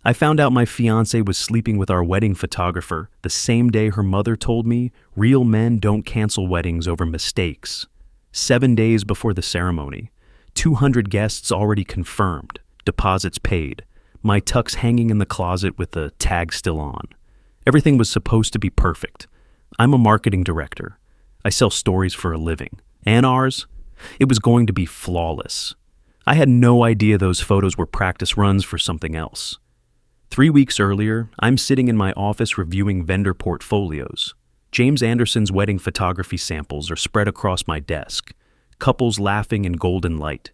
I found out my fiancée was sleeping with our wedding photographer the same day her mother told me real men don't cancel weddings over mistakes. 7 days before the ceremony. 200 guests already confirmed. Deposits paid. My tux hanging in the closet with the tag still on. Everything was supposed to be perfect. I'm a marketing director. I sell stories for a living. And ours? It was going to be flawless. I had no idea those photos were practice runs for something else. 3 weeks earlier, I'm sitting in my office reviewing vendor portfolios. James Anderson's wedding photography samples are spread across my desk. Couples laughing in golden light.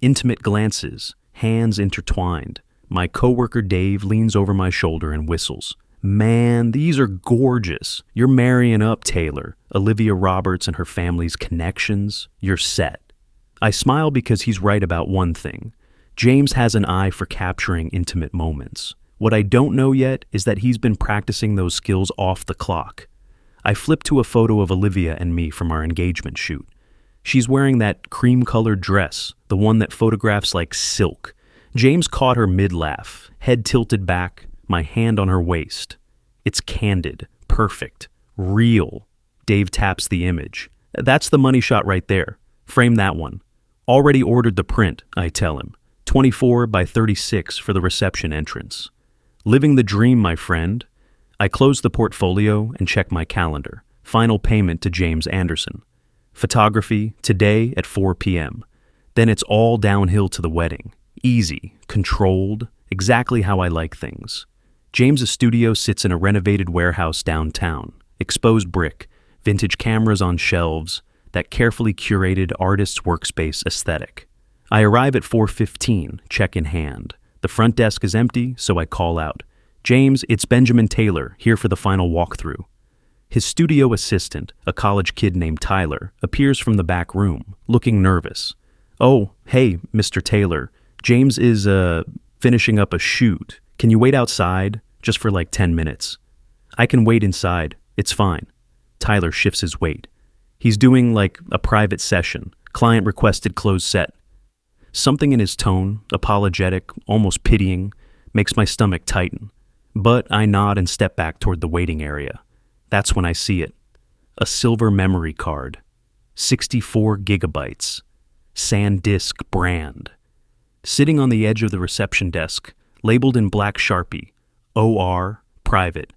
Intimate glances, hands intertwined. My coworker Dave leans over my shoulder and whistles. Man, these are gorgeous. You're marrying up, Taylor. Olivia Roberts and her family's connections. You're set. I smile because he's right about one thing. James has an eye for capturing intimate moments. What I don't know yet is that he's been practicing those skills off the clock. I flip to a photo of Olivia and me from our engagement shoot. She's wearing that cream-colored dress, the one that photographs like silk. James caught her mid-laugh, head tilted back, my hand on her waist. It's candid, perfect, real. Dave taps the image. That's the money shot right there. Frame that one. Already ordered the print, I tell him. 24 by 36 for the reception entrance. Living the dream, my friend. I close the portfolio and check my calendar. Final payment to James Anderson. Photography today at 4 p.m. Then it's all downhill to the wedding. Easy, controlled, exactly how I like things. James's studio sits in a renovated warehouse downtown. Exposed brick, vintage cameras on shelves, that carefully curated artist's workspace aesthetic. I arrive at 4:15, check in hand. The front desk is empty, so I call out, "James, it's Benjamin Taylor, here for the final walkthrough." His studio assistant, a college kid named Tyler, appears from the back room, looking nervous. "Oh, hey, Mr. Taylor. James is, finishing up a shoot. Can you wait outside? Just for like 10 minutes. "I can wait inside. It's fine." Tyler shifts his weight. He's doing like a private session. Client requested closed set. Something in his tone, apologetic, almost pitying, makes my stomach tighten. But I nod and step back toward the waiting area. That's when I see it. A silver memory card. 64 gigabytes. SanDisk brand. Sitting on the edge of the reception desk, labeled in black Sharpie, OR, private.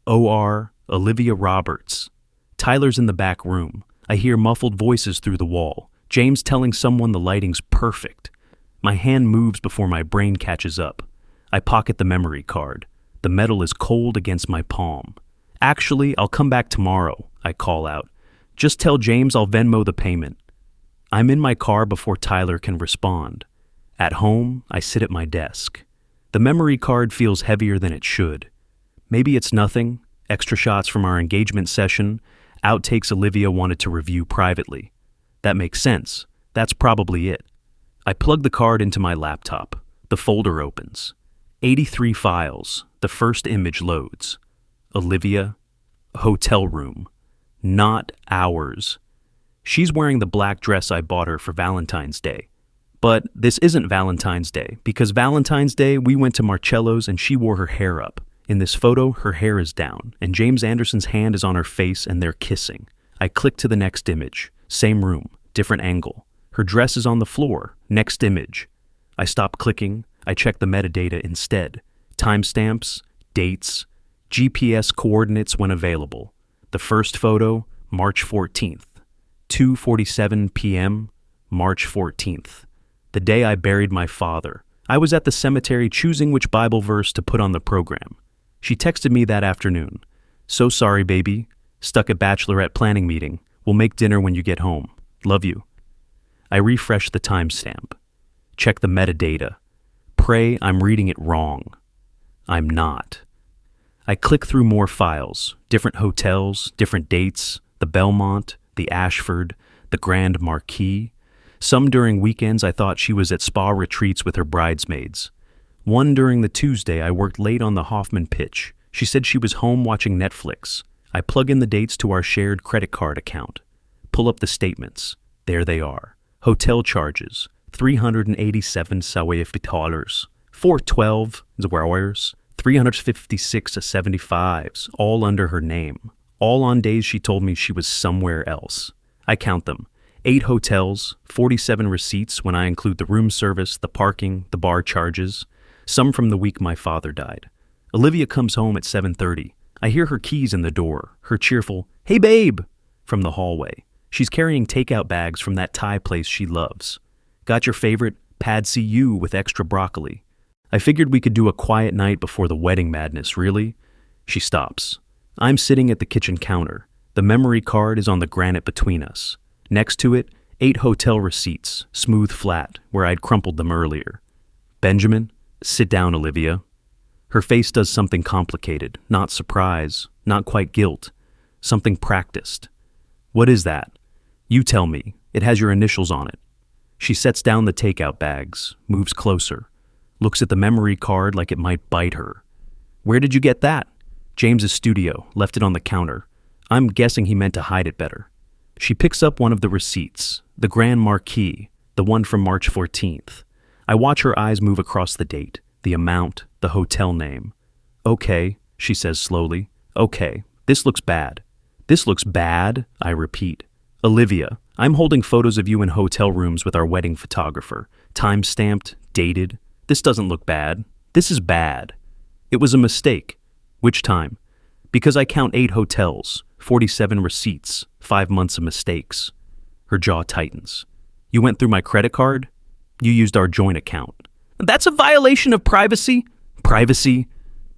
OR, Olivia Roberts. Tyler's in the back room. I hear muffled voices through the wall. James telling someone the lighting's perfect. My hand moves before my brain catches up. I pocket the memory card. The metal is cold against my palm. "Actually, I'll come back tomorrow," I call out. "Just tell James I'll Venmo the payment." I'm in my car before Tyler can respond. At home, I sit at my desk. The memory card feels heavier than it should. Maybe it's nothing, extra shots from our engagement session, outtakes Olivia wanted to review privately. That makes sense. That's probably it. I plug the card into my laptop. The folder opens. 83 files. The first image loads. Olivia, hotel room. Not ours. She's wearing the black dress I bought her for Valentine's Day. But this isn't Valentine's Day, because Valentine's Day we went to Marcello's and she wore her hair up. In this photo, her hair is down, and James Anderson's hand is on her face and they're kissing. I click to the next image. Same room, different angle. Her dress is on the floor. Next image. I stop clicking. I check the metadata instead. Timestamps, dates, GPS coordinates when available. The first photo, March 14th. 2:47 p.m., March 14th. The day I buried my father. I was at the cemetery choosing which Bible verse to put on the program. She texted me that afternoon. "So sorry, baby. Stuck at bachelorette planning meeting. We'll make dinner when you get home. Love you." I refresh the timestamp. Check the metadata. Pray I'm reading it wrong. I'm not. I click through more files, different hotels, different dates, the Belmont, the Ashford, the Grand Marquis. Some during weekends I thought she was at spa retreats with her bridesmaids. One during the Tuesday I worked late on the Hoffman pitch. She said she was home watching Netflix. I plug in the dates to our shared credit card account. Pull up the statements. There they are. Hotel charges, $387 $412. 356 to 75s, all under her name. All on days she told me she was somewhere else. I count them. 8 hotels, 47 receipts when I include the room service, the parking, the bar charges. Some from the week my father died. Olivia comes home at 7:30. I hear her keys in the door, her cheerful, "Hey babe," from the hallway. She's carrying takeout bags from that Thai place she loves. Got your favorite pad see ew with extra broccoli. I figured we could do a quiet night before the wedding madness, really? She stops. I'm sitting at the kitchen counter. The memory card is on the granite between us. Next to it, 8 hotel receipts, smooth flat, where I'd crumpled them earlier. Benjamin, sit down, Olivia. Her face does something complicated, not surprise, not quite guilt, something practiced. What is that? You tell me. It has your initials on it. She sets down the takeout bags, moves closer, looks at the memory card like it might bite her. Where did you get that? James's studio, left it on the counter. I'm guessing he meant to hide it better. She picks up one of the receipts, the Grand Marquis, the one from March 14th. I watch her eyes move across the date, the amount, the hotel name. Okay, she says slowly. Okay, this looks bad. This looks bad, I repeat. Olivia, I'm holding photos of you in hotel rooms with our wedding photographer. Time-stamped, dated. This doesn't look bad. This is bad. It was a mistake. Which time? Because I count 8 hotels, 47 receipts, 5 months of mistakes. Her jaw tightens. You went through my credit card? You used our joint account. That's a violation of privacy. Privacy?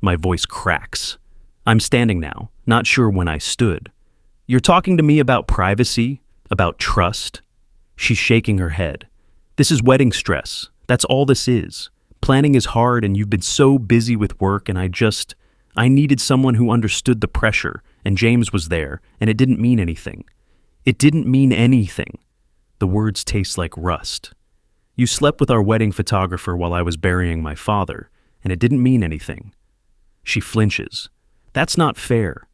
My voice cracks. I'm standing now, not sure when I stood. You're talking to me about privacy? About trust? She's shaking her head. This is wedding stress. That's all this is. Planning is hard and you've been so busy with work and I needed someone who understood the pressure, and James was there, and it didn't mean anything. It didn't mean anything. The words taste like rust. You slept with our wedding photographer while I was burying my father, and it didn't mean anything. She flinches. That's not fair.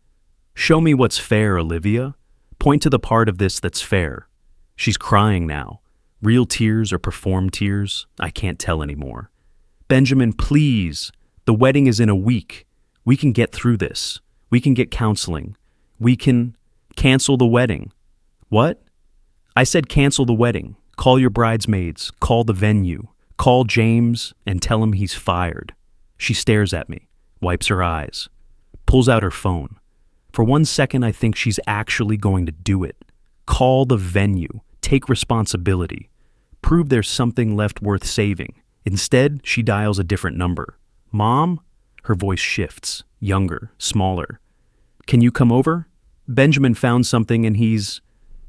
Show me what's fair, Olivia. Point to the part of this that's fair. She's crying now. Real tears or performed tears, I can't tell anymore. Benjamin, please. The wedding is in a week. We can get through this. We can get counseling. We can cancel the wedding. What? I said cancel the wedding. Call your bridesmaids. Call the venue. Call James and tell him he's fired. She stares at me, wipes her eyes, pulls out her phone. For 1 second, I think she's actually going to do it. Call the venue. Take responsibility. Prove there's something left worth saving. Instead, she dials a different number. Mom? Her voice shifts, younger, smaller. Can you come over? Benjamin found something and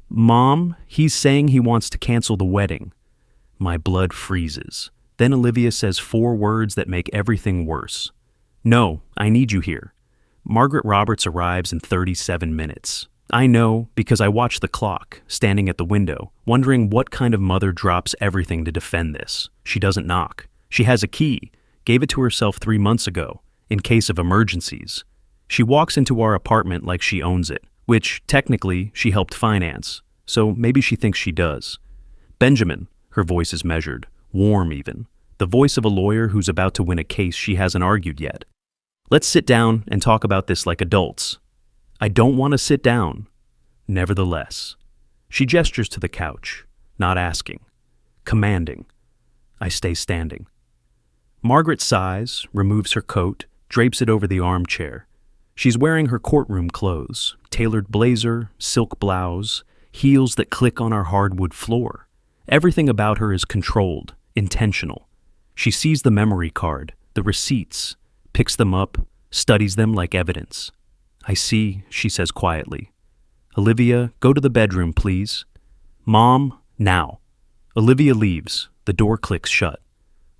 Mom, he's saying he wants to cancel the wedding. My blood freezes. Then Olivia says 4 words that make everything worse. No, I need you here. Margaret Roberts arrives in 37 minutes. I know because I watch the clock, standing at the window, wondering what kind of mother drops everything to defend this. She doesn't knock. She has a key. Gave it to herself 3 months ago, in case of emergencies. She walks into our apartment like she owns it, which, technically, she helped finance, so maybe she thinks she does. Benjamin, her voice is measured, warm even, the voice of a lawyer who's about to win a case she hasn't argued yet. Let's sit down and talk about this like adults. I don't want to sit down. Nevertheless. She gestures to the couch, not asking, commanding. I stay standing. Margaret sighs, removes her coat, drapes it over the armchair. She's wearing her courtroom clothes, tailored blazer, silk blouse, heels that click on our hardwood floor. Everything about her is controlled, intentional. She sees the memory card, the receipts, picks them up, studies them like evidence. I see, she says quietly. Olivia, go to the bedroom, please. Mom, now. Olivia leaves. The door clicks shut.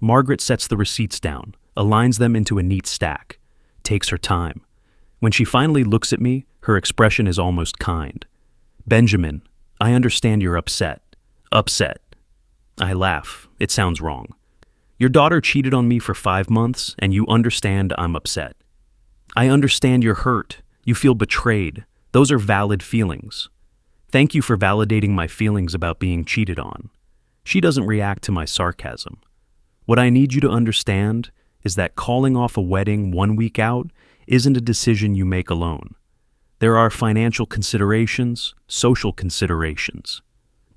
Margaret sets the receipts down, aligns them into a neat stack, takes her time. When she finally looks at me, her expression is almost kind. Benjamin, I understand you're upset. Upset. I laugh. It sounds wrong. Your daughter cheated on me for 5 months, and you understand I'm upset. I understand you're hurt. You feel betrayed. Those are valid feelings. Thank you for validating my feelings about being cheated on. She doesn't react to my sarcasm. What I need you to understand is that calling off a wedding 1 week out isn't a decision you make alone. There are financial considerations, social considerations.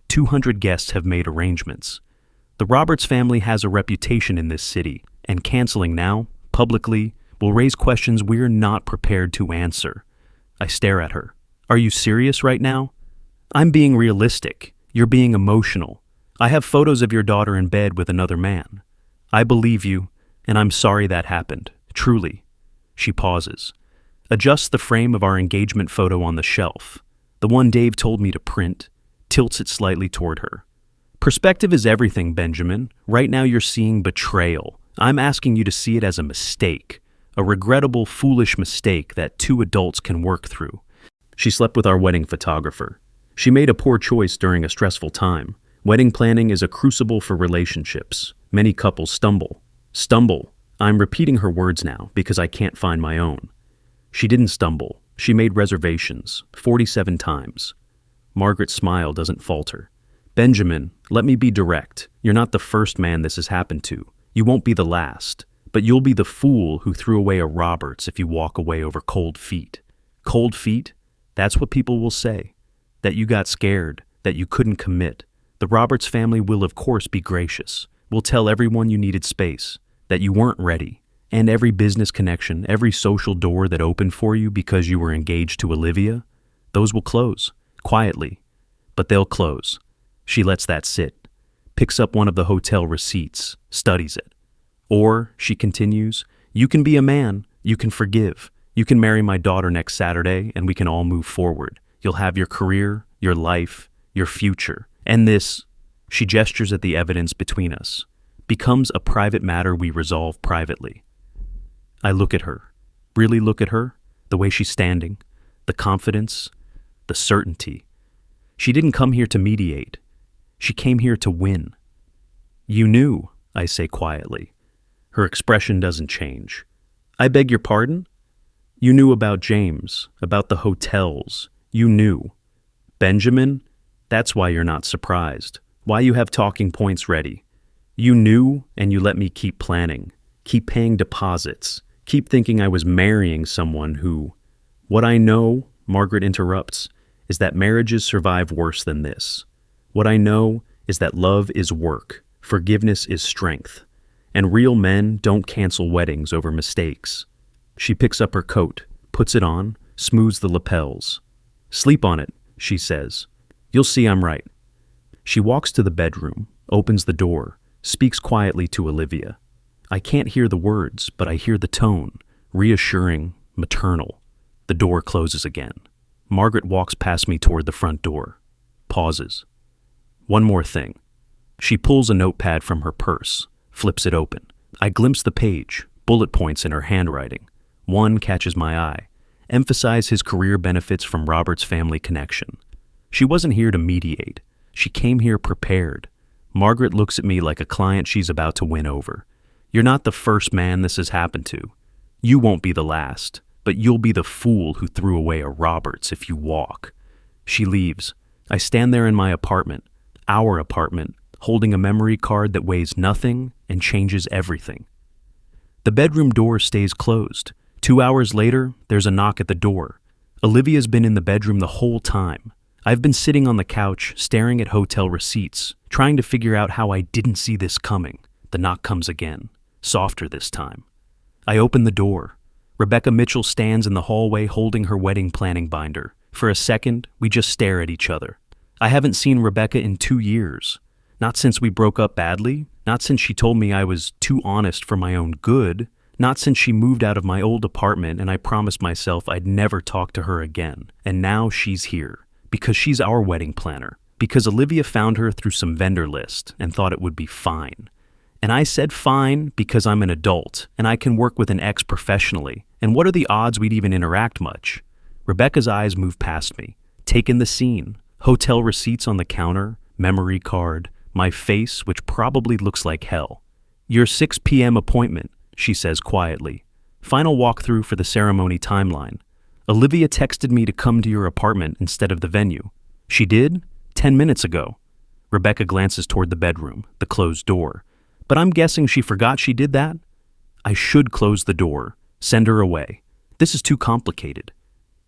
200 guests have made arrangements. The Roberts family has a reputation in this city, and canceling now, publicly, will raise questions we're not prepared to answer. I stare at her. Are you serious right now? I'm being realistic. You're being emotional. I have photos of your daughter in bed with another man. I believe you, and I'm sorry that happened. Truly. She pauses. Adjusts the frame of our engagement photo on the shelf, the one Dave told me to print, tilts it slightly toward her. Perspective is everything, Benjamin. Right now you're seeing betrayal. I'm asking you to see it as a mistake, a regrettable, foolish mistake that two adults can work through. She slept with our wedding photographer. She made a poor choice during a stressful time. Wedding planning is a crucible for relationships. Many couples stumble. I'm repeating her words now because I can't find my own. She didn't stumble. She made reservations, 47 times. Margaret's smile doesn't falter. Benjamin, let me be direct. You're not the first man this has happened to. You won't be the last. But you'll be the fool who threw away a Roberts if you walk away over cold feet. Cold feet? That's what people will say. That you got scared, that you couldn't commit. The Roberts family will of course be gracious. Will tell everyone you needed space, that you weren't ready. And every business connection, every social door that opened for you because you were engaged to Olivia, those will close, quietly. But they'll close. She lets that sit, picks up one of the hotel receipts, studies it. Or, she continues, you can be a man, you can forgive. You can marry my daughter next Saturday and we can all move forward. You'll have your career, your life, your future. And this, she gestures at the evidence between us, becomes a private matter we resolve privately. I look at her, really look at her, the way she's standing, the confidence, the certainty. She didn't come here to mediate. She came here to win. You knew, I say quietly. Her expression doesn't change. I beg your pardon? You knew about James, about the hotels. You knew. Benjamin, that's why you're not surprised. Why you have talking points ready. You knew, and you let me keep planning, keep paying deposits, keep thinking I was marrying someone who... What I know, Margaret interrupts, is that marriages survive worse than this. What I know is that love is work, forgiveness is strength, and real men don't cancel weddings over mistakes. She picks up her coat, puts it on, smooths the lapels. Sleep on it, she says. You'll see I'm right. She walks to the bedroom, opens the door, speaks quietly to Olivia. I can't hear the words, but I hear the tone, reassuring, maternal. The door closes again. Margaret walks past me toward the front door. Pauses. One more thing. She pulls a notepad from her purse, flips it open. I glimpse the page, bullet points in her handwriting. One catches my eye. Emphasize his career benefits from Robert's family connection. She wasn't here to mediate. She came here prepared. Margaret looks at me like a client she's about to win over. You're not the first man this has happened to. You won't be the last, but you'll be the fool who threw away a Roberts if you walk. She leaves. I stand there in my apartment, our apartment, holding a memory card that weighs nothing and changes everything. The bedroom door stays closed. 2 hours later, there's a knock at the door. Olivia's been in the bedroom the whole time. I've been sitting on the couch, staring at hotel receipts, trying to figure out how I didn't see this coming. The knock comes again, softer this time. I open the door. Rebecca Mitchell stands in the hallway holding her wedding planning binder. For a second, we just stare at each other. I haven't seen Rebecca in 2 years. Not since we broke up badly, not since she told me I was too honest for my own good, not since she moved out of my old apartment and I promised myself I'd never talk to her again. And now she's here, because she's our wedding planner, because Olivia found her through some vendor list and thought it would be fine. And I said fine because I'm an adult and I can work with an ex professionally. And what are the odds we'd even interact much? Rebecca's eyes move past me, take in the scene, hotel receipts on the counter, memory card, my face, which probably looks like hell. Your 6 p.m. appointment, she says quietly. Final walkthrough for the ceremony timeline. Olivia texted me to come to your apartment instead of the venue. She did? 10 minutes ago. Rebecca glances toward the bedroom, the closed door. But I'm guessing she forgot she did that? I should close the door, send her away. This is too complicated.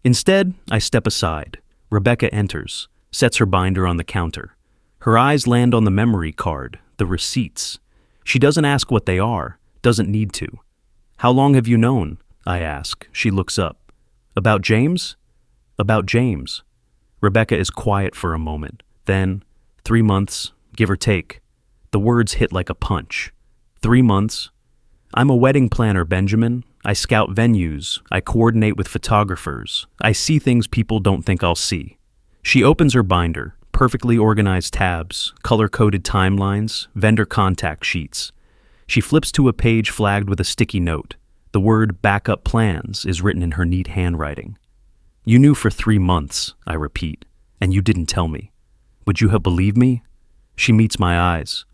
Instead, I step aside. Rebecca enters, sets her binder on the counter. Her eyes land on the memory card, the receipts. She doesn't ask what they are, doesn't need to. How long have you known? I ask. She looks up. About James? About James. Rebecca is quiet for a moment. Then, 3 months, give or take. The words hit like a punch. 3 months? I'm a wedding planner, Benjamin. I scout venues. I coordinate with photographers. I see things people don't think I'll see. She opens her binder, perfectly organized tabs, color-coded timelines, vendor contact sheets. She flips to a page flagged with a sticky note. The word backup plans is written in her neat handwriting. You knew for 3 months, I repeat, and you didn't tell me. Would you have believed me? She meets my eyes.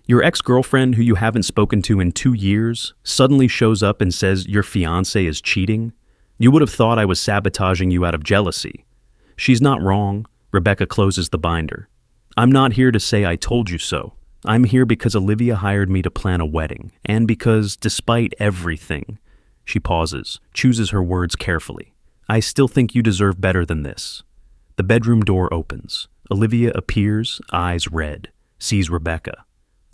Your ex-girlfriend who you haven't spoken to in 2 years suddenly shows up and says your fiancé is cheating? You would have thought I was sabotaging you out of jealousy. She's not wrong. Rebecca closes the binder. I'm not here to say I told you so. I'm here because Olivia hired me to plan a wedding, and because, despite everything, she pauses, chooses her words carefully. I still think you deserve better than this. The bedroom door opens. Olivia appears, eyes red, sees Rebecca.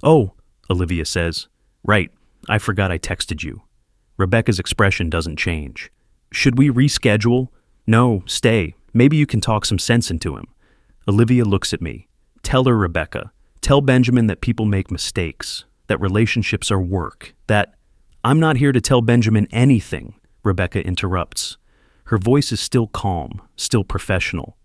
Oh, Olivia says. Right, I forgot I texted you. Rebecca's expression doesn't change. Should we reschedule? No, stay. Maybe you can talk some sense into him. Olivia looks at me. Tell her, Rebecca. Tell Benjamin that people make mistakes, that relationships are work, that... I'm not here to tell Benjamin anything, Rebecca interrupts. Her voice is still calm, still professional.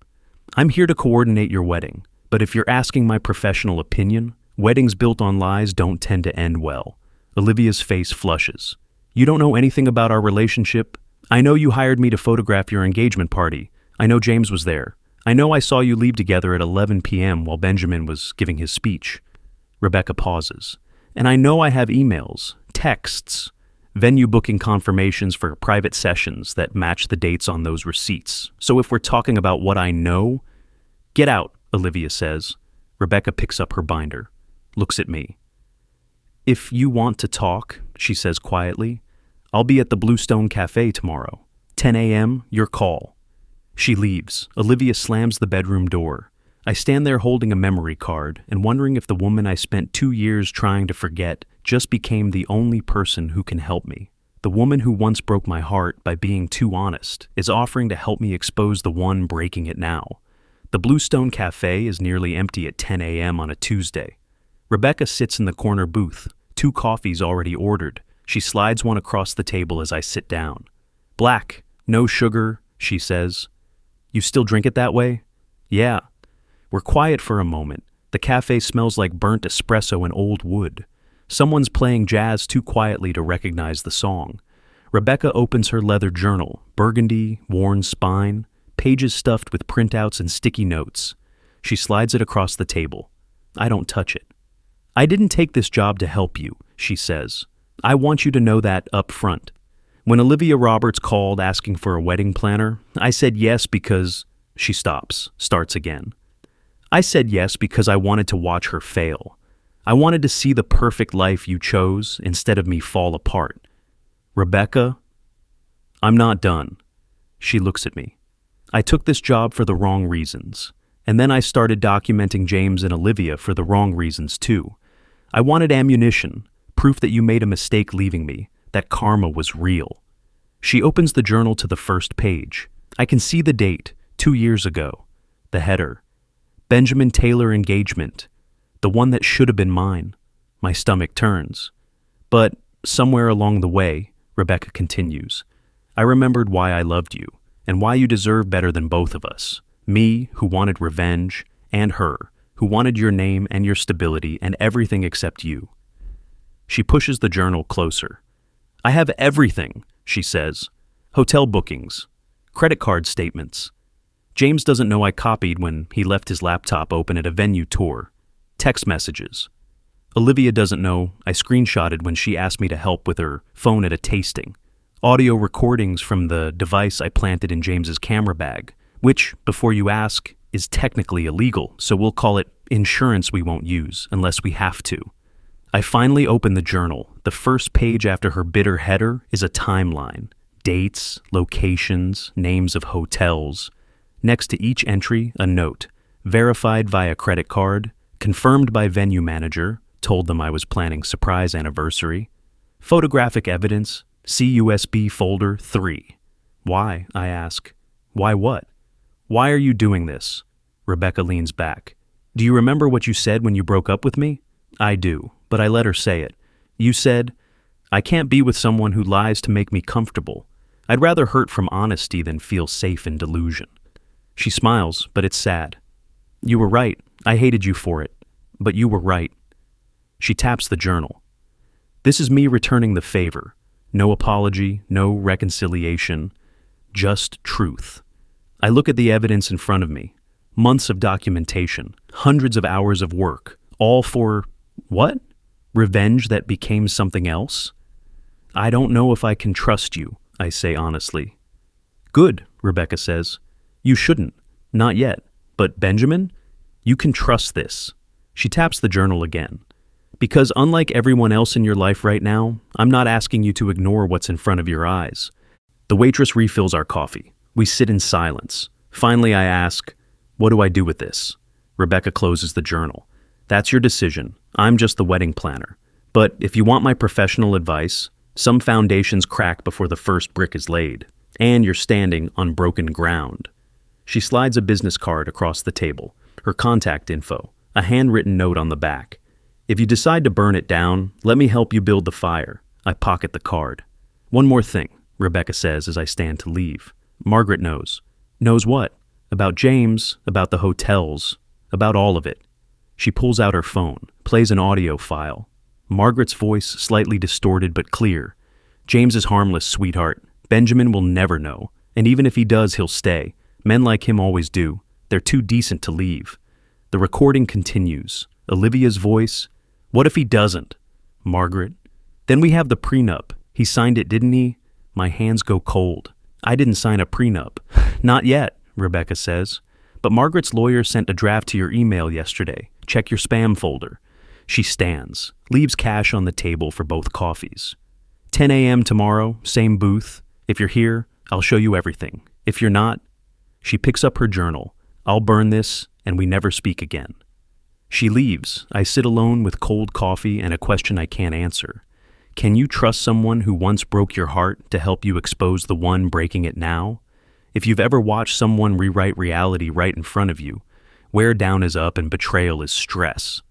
I'm here to coordinate your wedding, but if you're asking my professional opinion, weddings built on lies don't tend to end well. Olivia's face flushes. You don't know anything about our relationship? I know you hired me to photograph your engagement party. I know James was there. I know I saw you leave together at 11 p.m. while Benjamin was giving his speech. Rebecca pauses. And I know I have emails, texts, venue booking confirmations for private sessions that match the dates on those receipts. So if we're talking about what I know... Get out, Olivia says. Rebecca picks up her binder, looks at me. If you want to talk, she says quietly, I'll be at the Bluestone Cafe tomorrow. 10 a.m., your call. She leaves. Olivia slams the bedroom door. I stand there holding a memory card and wondering if the woman I spent 2 years trying to forget just became the only person who can help me. The woman who once broke my heart by being too honest is offering to help me expose the one breaking it now. The Bluestone Cafe is nearly empty at 10 a.m. on a Tuesday. Rebecca sits in the corner booth, 2 coffees already ordered. She slides one across the table as I sit down. Black, no sugar, she says. You still drink it that way? Yeah. We're quiet for a moment. The cafe smells like burnt espresso and old wood. Someone's playing jazz too quietly to recognize the song. Rebecca opens her leather journal, burgundy, worn spine, pages stuffed with printouts and sticky notes. She slides it across the table. I don't touch it. I didn't take this job to help you, she says. I want you to know that up front. When Olivia Roberts called asking for a wedding planner, I said yes because... She stops, starts again. I said yes because I wanted to watch her fail. I wanted to see the perfect life you chose instead of me fall apart. Rebecca, I'm not done. She looks at me. I took this job for the wrong reasons, and then I started documenting James and Olivia for the wrong reasons too. I wanted ammunition, proof that you made a mistake leaving me, that karma was real. She opens the journal to the first page. I can see the date, 2 years ago. The header. Benjamin Taylor engagement. The one that should have been mine. My stomach turns. But somewhere along the way, Rebecca continues, I remembered why I loved you, and why you deserve better than both of us. Me, who wanted revenge, and her, who wanted your name and your stability and everything except you. She pushes the journal closer. I have everything, she says. Hotel bookings, credit card statements. James doesn't know I copied when he left his laptop open at a venue tour. Text messages. Olivia doesn't know I screenshotted when she asked me to help with her phone at a tasting. Audio recordings from the device I planted in James's camera bag, which, before you ask, is technically illegal, so we'll call it insurance we won't use unless we have to. I finally open the journal. The first page after her bitter header is a timeline. Dates, locations, names of hotels. Next to each entry, a note. Verified via credit card. Confirmed by venue manager. Told them I was planning surprise anniversary. Photographic evidence. See USB folder 3. Why? I ask. Why what? Why are you doing this? Rebecca leans back. Do you remember what you said when you broke up with me? I do, but I let her say it. You said, I can't be with someone who lies to make me comfortable. I'd rather hurt from honesty than feel safe in delusion. She smiles, but it's sad. You were right. I hated you for it. But you were right. She taps the journal. This is me returning the favor. No apology, no reconciliation, just truth. I look at the evidence in front of me. Months of documentation, hundreds of hours of work, all for what? Revenge that became something else? I don't know if I can trust you, I say honestly. Good, Rebecca says. You shouldn't. Not yet. But Benjamin, you can trust this. She taps the journal again. Because unlike everyone else in your life right now, I'm not asking you to ignore what's in front of your eyes. The waitress refills our coffee. We sit in silence. Finally, I ask, what do I do with this? Rebecca closes the journal. That's your decision. I'm just the wedding planner. But if you want my professional advice, some foundations crack before the first brick is laid, and you're standing on broken ground. She slides a business card across the table, her contact info, a handwritten note on the back. If you decide to burn it down, let me help you build the fire. I pocket the card. One more thing, Rebecca says as I stand to leave. Margaret knows. Knows what? About James, about the hotels, about all of it. She pulls out her phone, plays an audio file. Margaret's voice slightly distorted but clear. James is harmless, sweetheart. Benjamin will never know. And even if he does, he'll stay. Men like him always do. They're too decent to leave. The recording continues. Olivia's voice. What if he doesn't? Margaret. Then we have the prenup. He signed it, didn't he? My hands go cold. I didn't sign a prenup. Not yet, Rebecca says. But Margaret's lawyer sent a draft to your email yesterday. Check your spam folder. She stands, leaves cash on the table for both coffees. 10 a.m. tomorrow, same booth. If you're here, I'll show you everything. If you're not, she picks up her journal. I'll burn this, and we never speak again. She leaves. I sit alone with cold coffee and a question I can't answer. Can you trust someone who once broke your heart to help you expose the one breaking it now? If you've ever watched someone rewrite reality right in front of you, wear down is up and betrayal is stress.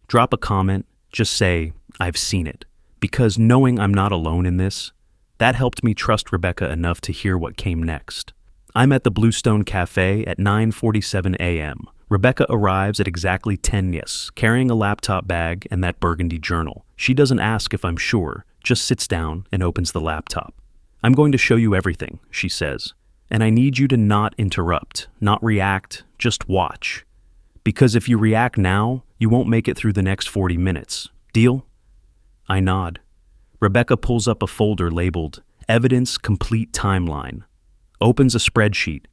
Drop a comment, just say, I've seen it. Because knowing I'm not alone in this, that helped me trust Rebecca enough to hear what came next. I'm at the Bluestone Cafe at 9:47 a.m. Rebecca arrives at exactly 10 yes, carrying a laptop bag and that burgundy journal. She doesn't ask if I'm sure, just sits down and opens the laptop. I'm going to show you everything, she says. And I need you to not interrupt, not react, just watch. Because if you react now, you won't make it through the next 40 minutes. Deal? I nod. Rebecca pulls up a folder labeled Evidence Complete Timeline. Opens a spreadsheet.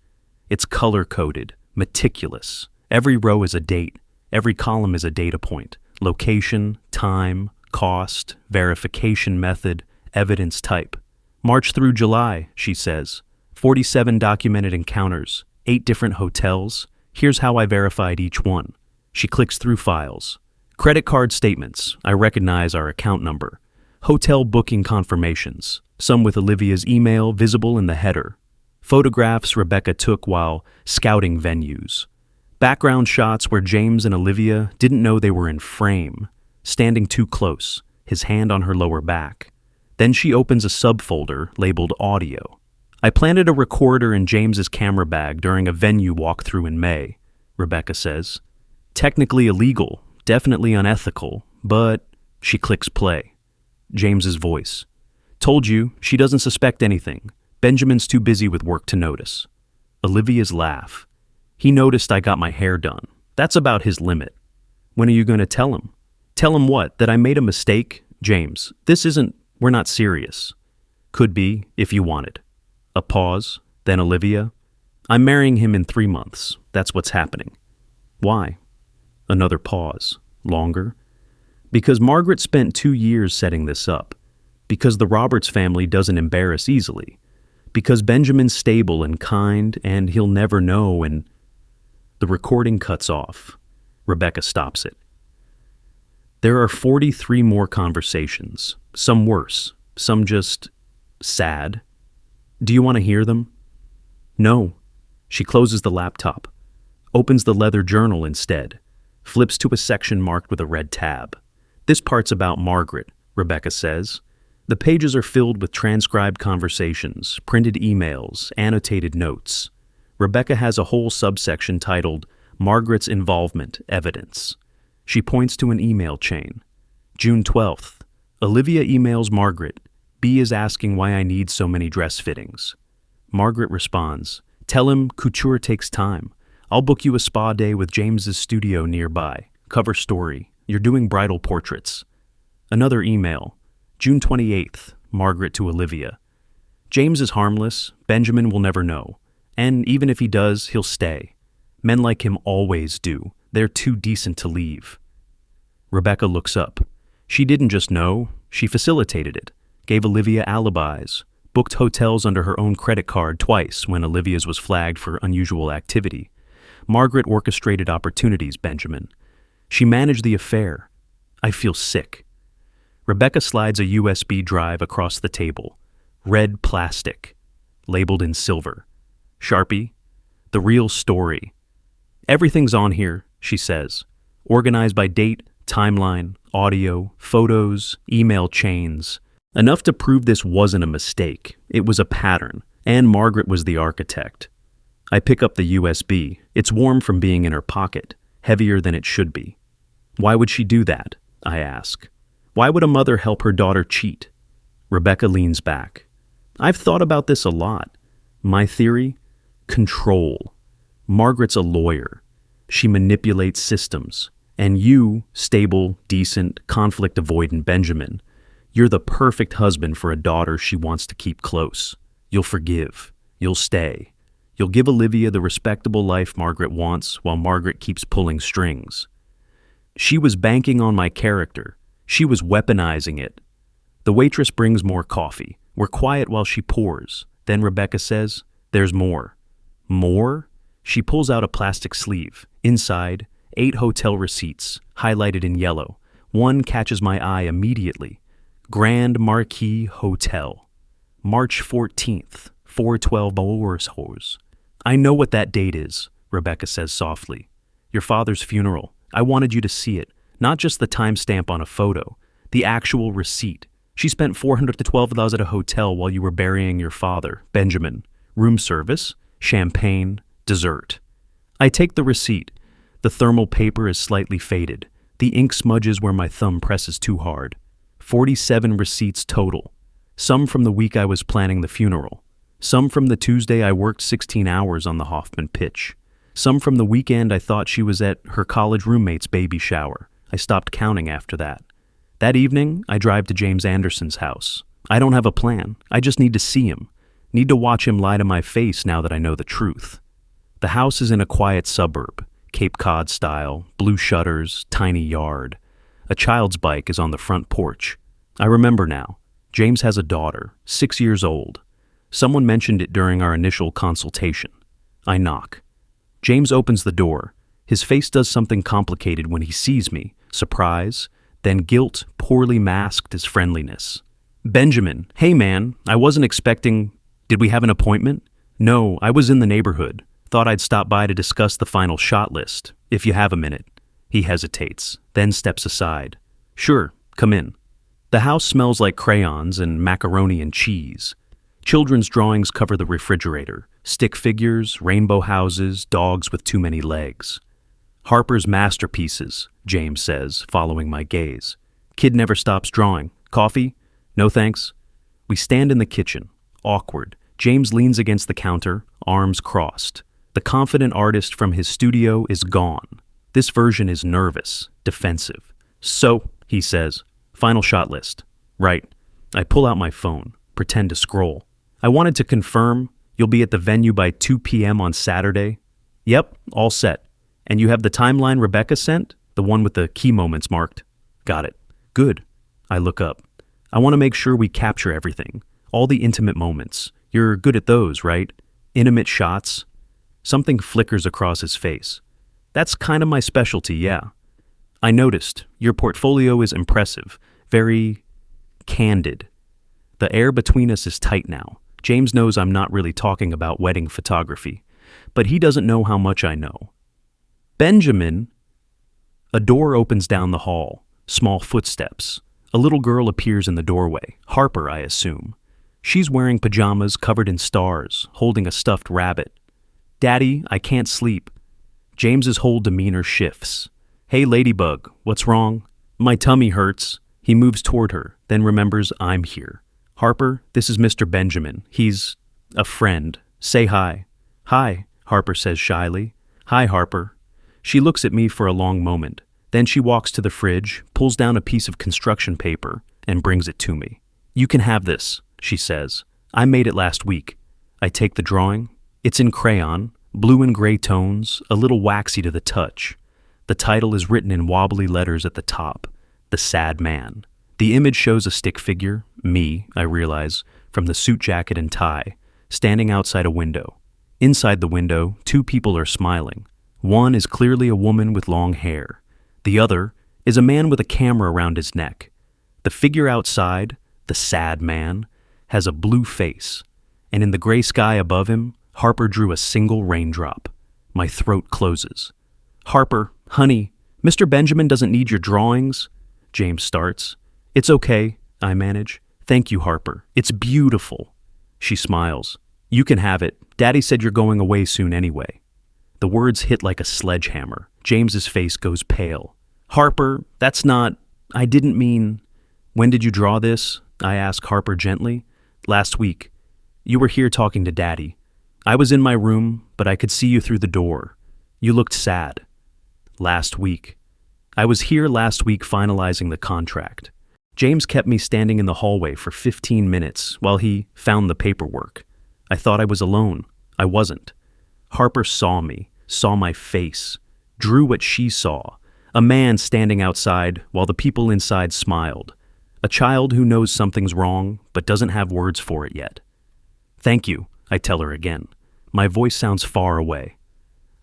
It's color-coded, meticulous. Every row is a date. Every column is a data point. Location, time, cost, verification method, evidence type. March through July, she says. 47 documented encounters, 8 different hotels. Here's how I verified each one. She clicks through files. Credit card statements. I recognize our account number. Hotel booking confirmations, some with Olivia's email visible in the header. Photographs Rebecca took while scouting venues. Background shots where James and Olivia didn't know they were in frame, standing too close, his hand on her lower back. Then she opens a subfolder labeled Audio. I planted a recorder in James's camera bag during a venue walkthrough in May, Rebecca says. Technically illegal, definitely unethical, but she clicks play. James's voice. Told you, she doesn't suspect anything. Benjamin's too busy with work to notice. Olivia's laugh. He noticed I got my hair done. That's about his limit. When are you going to tell him? Tell him what? That I made a mistake? James, we're not serious. Could be, if you wanted. A pause, then Olivia. I'm marrying him in 3 months. That's what's happening. Why? Another pause. Longer. Because Margaret spent 2 years setting this up. Because the Roberts family doesn't embarrass easily. Because Benjamin's stable and kind, and he'll never know, and the recording cuts off. Rebecca stops it. There are 43 more conversations, some worse, some just sad. Do you want to hear them? No. She closes the laptop, opens the leather journal instead, flips to a section marked with a red tab. This part's about Margaret, Rebecca says. The pages are filled with transcribed conversations, printed emails, annotated notes. Rebecca has a whole subsection titled Margaret's Involvement Evidence. She points to an email chain. June 12th. Olivia emails Margaret. B is asking why I need so many dress fittings. Margaret responds, tell him couture takes time. I'll book you a spa day with James's studio nearby. Cover story. You're doing bridal portraits. Another email. June 28th, Margaret to Olivia. James is harmless, Benjamin will never know. And even if he does, he'll stay. Men like him always do. They're too decent to leave. Rebecca looks up. She didn't just know, she facilitated it. Gave Olivia alibis. Booked hotels under her own credit card twice when Olivia's was flagged for unusual activity. Margaret orchestrated opportunities, Benjamin. She managed the affair. I feel sick. Rebecca slides a USB drive across the table. Red plastic. Labeled in silver. Sharpie. The real story. Everything's on here, she says. Organized by date, timeline, audio, photos, email chains. Enough to prove this wasn't a mistake. It was a pattern, and Margaret was the architect. I pick up the USB. It's warm from being in her pocket, heavier than it should be. Why would she do that? I ask. Why would a mother help her daughter cheat? Rebecca leans back. I've thought about this a lot. My theory? Control. Margaret's a lawyer. She manipulates systems. And you, stable, decent, conflict-avoidant Benjamin, you're the perfect husband for a daughter she wants to keep close. You'll forgive. You'll stay. You'll give Olivia the respectable life Margaret wants while Margaret keeps pulling strings. She was banking on my character. She was weaponizing it. The waitress brings more coffee. We're quiet while she pours. Then Rebecca says, there's more. More? She pulls out a plastic sleeve. Inside, 8 hotel receipts, highlighted in yellow. One catches my eye immediately. Grand Marquis Hotel. March 14th, 4:12 hours. I know what that date is, Rebecca says softly. Your father's funeral. I wanted you to see it. Not just the timestamp on a photo, the actual receipt. She spent $412 at a hotel while you were burying your father, Benjamin. Room service, champagne, dessert. I take the receipt. The thermal paper is slightly faded. The ink smudges where my thumb presses too hard. 47 receipts total. Some from the week I was planning the funeral. Some from the Tuesday I worked 16 hours on the Hoffman pitch. Some from the weekend I thought she was at her college roommate's baby shower. I stopped counting after that. That evening, I drive to James Anderson's house. I don't have a plan. I just need to see him. Need to watch him lie to my face now that I know the truth. The house is in a quiet suburb, Cape Cod style, blue shutters, tiny yard. A child's bike is on the front porch. I remember now. James has a daughter, 6 years old. Someone mentioned it during our initial consultation. I knock. James opens the door. His face does something complicated when he sees me. Surprise, then guilt poorly masked as friendliness. Benjamin, hey man, I wasn't expecting... Did we have an appointment? No, I was in the neighborhood. Thought I'd stop by to discuss the final shot list, if you have a minute. He hesitates, then steps aside. Sure, come in. The house smells like crayons and macaroni and cheese. Children's drawings cover the refrigerator. Stick figures, rainbow houses, dogs with too many legs. Harper's masterpieces, James says, following my gaze. Kid never stops drawing. Coffee? No thanks. We stand in the kitchen. Awkward. James leans against the counter, arms crossed. The confident artist from his studio is gone. This version is nervous, defensive. So, he says, final shot list. Right. I pull out my phone, pretend to scroll. I wanted to confirm you'll be at the venue by 2 p.m. on Saturday. Yep, all set. And you have the timeline Rebecca sent? The one with the key moments marked? Got it. Good. I look up. I want to make sure we capture everything. All the intimate moments. You're good at those, right? Intimate shots? Something flickers across his face. That's kind of my specialty, yeah. I noticed. Your portfolio is impressive. Very candid. The air between us is tight now. James knows I'm not really talking about wedding photography, but he doesn't know how much I know. Benjamin. A door opens down the hall. Small footsteps. A little girl appears in the doorway. Harper, I assume. She's wearing pajamas covered in stars, holding a stuffed rabbit. Daddy, I can't sleep. James's whole demeanor shifts. Hey, Ladybug, what's wrong? My tummy hurts. He moves toward her, then remembers I'm here. Harper, this is Mr. Benjamin. He's a friend. Say hi. Hi, Harper says shyly. Hi, Harper. She looks at me for a long moment. Then she walks to the fridge, pulls down a piece of construction paper, and brings it to me. You can have this, she says. I made it last week. I take the drawing. It's in crayon, blue and gray tones, a little waxy to the touch. The title is written in wobbly letters at the top. The Sad Man. The image shows a stick figure, me, I realize, from the suit jacket and tie, standing outside a window. Inside the window, two people are smiling. One is clearly a woman with long hair. The other is a man with a camera around his neck. The figure outside, the sad man, has a blue face, and in the gray sky above him, Harper drew a single raindrop. My throat closes. Harper, honey, Mr. Benjamin doesn't need your drawings. James starts. It's okay, I manage. Thank you, Harper. It's beautiful. She smiles. You can have it. Daddy said you're going away soon anyway. The words hit like a sledgehammer. James's face goes pale. Harper, that's not... I didn't mean... When did you draw this? I ask Harper gently. Last week. You were here talking to Daddy. I was in my room, but I could see you through the door. You looked sad. Last week. I was here last week finalizing the contract. James kept me standing in the hallway for 15 minutes while he found the paperwork. I thought I was alone. I wasn't. Harper saw me, saw my face, drew what she saw, a man standing outside while the people inside smiled, a child who knows something's wrong but doesn't have words for it yet. Thank you, I tell her again. My voice sounds far away.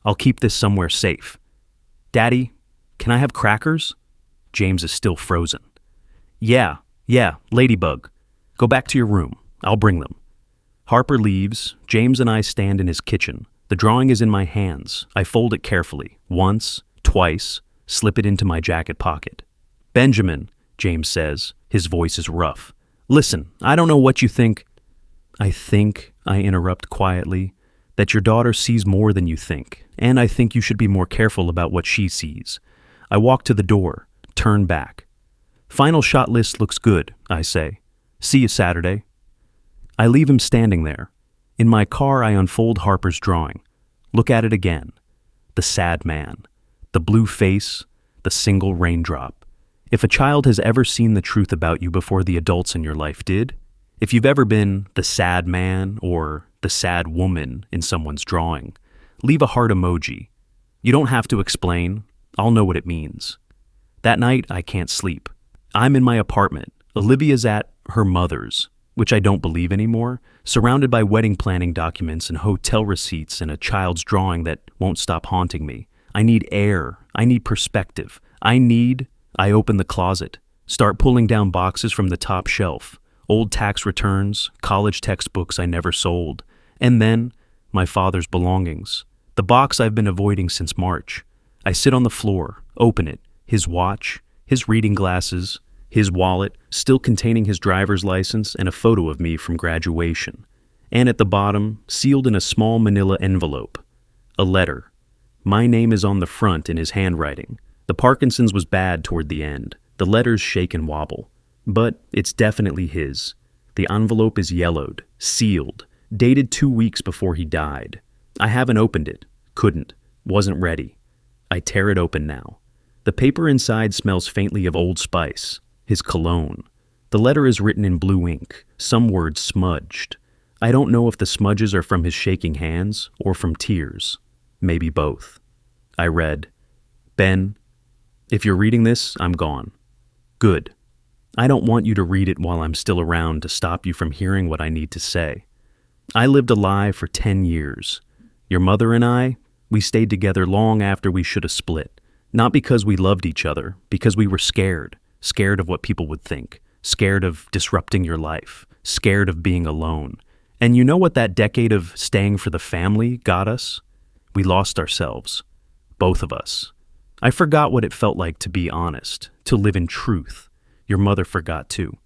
I'll keep this somewhere safe. Daddy, can I have crackers? James is still frozen. Yeah, Ladybug. Go back to your room. I'll bring them. Harper leaves. James and I stand in his kitchen. The drawing is in my hands. I fold it carefully. Once, twice, slip it into my jacket pocket. Benjamin, James says. His voice is rough. Listen, I don't know what you think. I interrupt quietly, that your daughter sees more than you think, and I think you should be more careful about what she sees. I walk to the door, turn back. Final shot list looks good, I say. See you Saturday. I leave him standing there. In my car, I unfold Harper's drawing. Look at it again. The sad man. The blue face. The single raindrop. If a child has ever seen the truth about you before the adults in your life did, if you've ever been the sad man or the sad woman in someone's drawing, leave a heart emoji. You don't have to explain. I'll know what it means. That night, I can't sleep. I'm in my apartment. Olivia's at her mother's, which I don't believe anymore, surrounded by wedding planning documents and hotel receipts and a child's drawing that won't stop haunting me. I need air. I need perspective. I open the closet, start pulling down boxes from the top shelf, old tax returns, college textbooks I never sold, and then my father's belongings, the box I've been avoiding since March. I sit on the floor, open it, his watch, his reading glasses, his wallet, still containing his driver's license and a photo of me from graduation. And at the bottom, sealed in a small manila envelope, a letter. My name is on the front in his handwriting. The Parkinson's was bad toward the end. The letters shake and wobble. But it's definitely his. The envelope is yellowed, sealed, dated 2 weeks before he died. I haven't opened it. Couldn't. Wasn't ready. I tear it open now. The paper inside smells faintly of Old Spice, his cologne. The letter is written in blue ink, some words smudged. I don't know if the smudges are from his shaking hands or from tears. Maybe both. I read, Ben, if you're reading this, I'm gone. Good. I don't want you to read it while I'm still around to stop you from hearing what I need to say. I lived a lie for 10 years. Your mother and I, we stayed together long after we should have split. Not because we loved each other, because we were scared. Scared of what people would think. Scared of disrupting your life. Scared of being alone. And you know what that decade of staying for the family got us? We lost ourselves. Both of us. I forgot what it felt like to be honest, to live in truth. Your mother forgot too.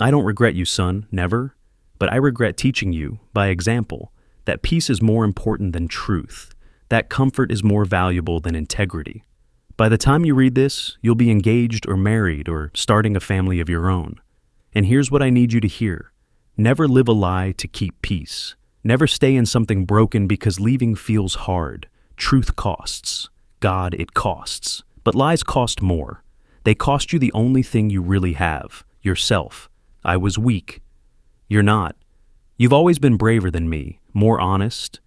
I don't regret you, son, never. But I regret teaching you, by example, that peace is more important than truth, that comfort is more valuable than integrity. By the time you read this, you'll be engaged or married or starting a family of your own. And here's what I need you to hear. Never live a lie to keep peace. Never stay in something broken because leaving feels hard. Truth costs. God, it costs. But lies cost more. They cost you the only thing you really have, yourself. I was weak. You're not. You've always been braver than me, more honest.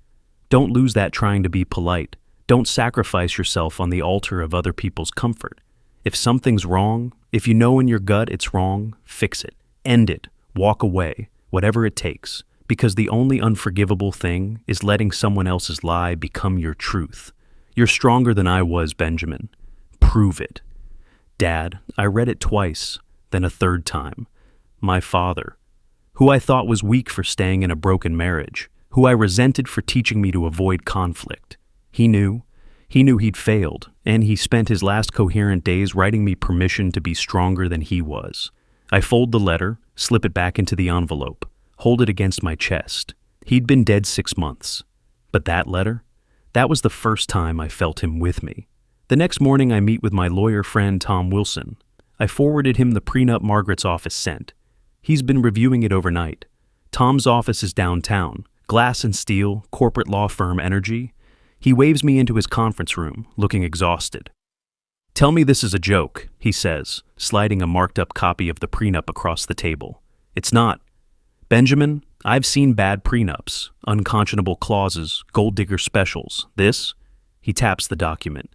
Don't lose that trying to be polite. Don't sacrifice yourself on the altar of other people's comfort. If something's wrong, if you know in your gut it's wrong, fix it. End it. Walk away. Whatever it takes. Because the only unforgivable thing is letting someone else's lie become your truth. You're stronger than I was, Benjamin. Prove it. Dad, I read it twice, then a third time. My father, who I thought was weak for staying in a broken marriage, who I resented for teaching me to avoid conflict. He knew he'd failed, and he spent his last coherent days writing me permission to be stronger than he was. I fold the letter, slip it back into the envelope, hold it against my chest. He'd been dead 6 months. But that letter? That was the first time I felt him with me. The next morning I meet with my lawyer friend Tom Wilson. I forwarded him the prenup Margaret's office sent. He's been reviewing it overnight. Tom's office is downtown, glass and steel, corporate law firm energy. He waves me into his conference room, looking exhausted. Tell me this is a joke, he says, sliding a marked-up copy of the prenup across the table. It's not. Benjamin, I've seen bad prenups, unconscionable clauses, gold digger specials. This? He taps the document.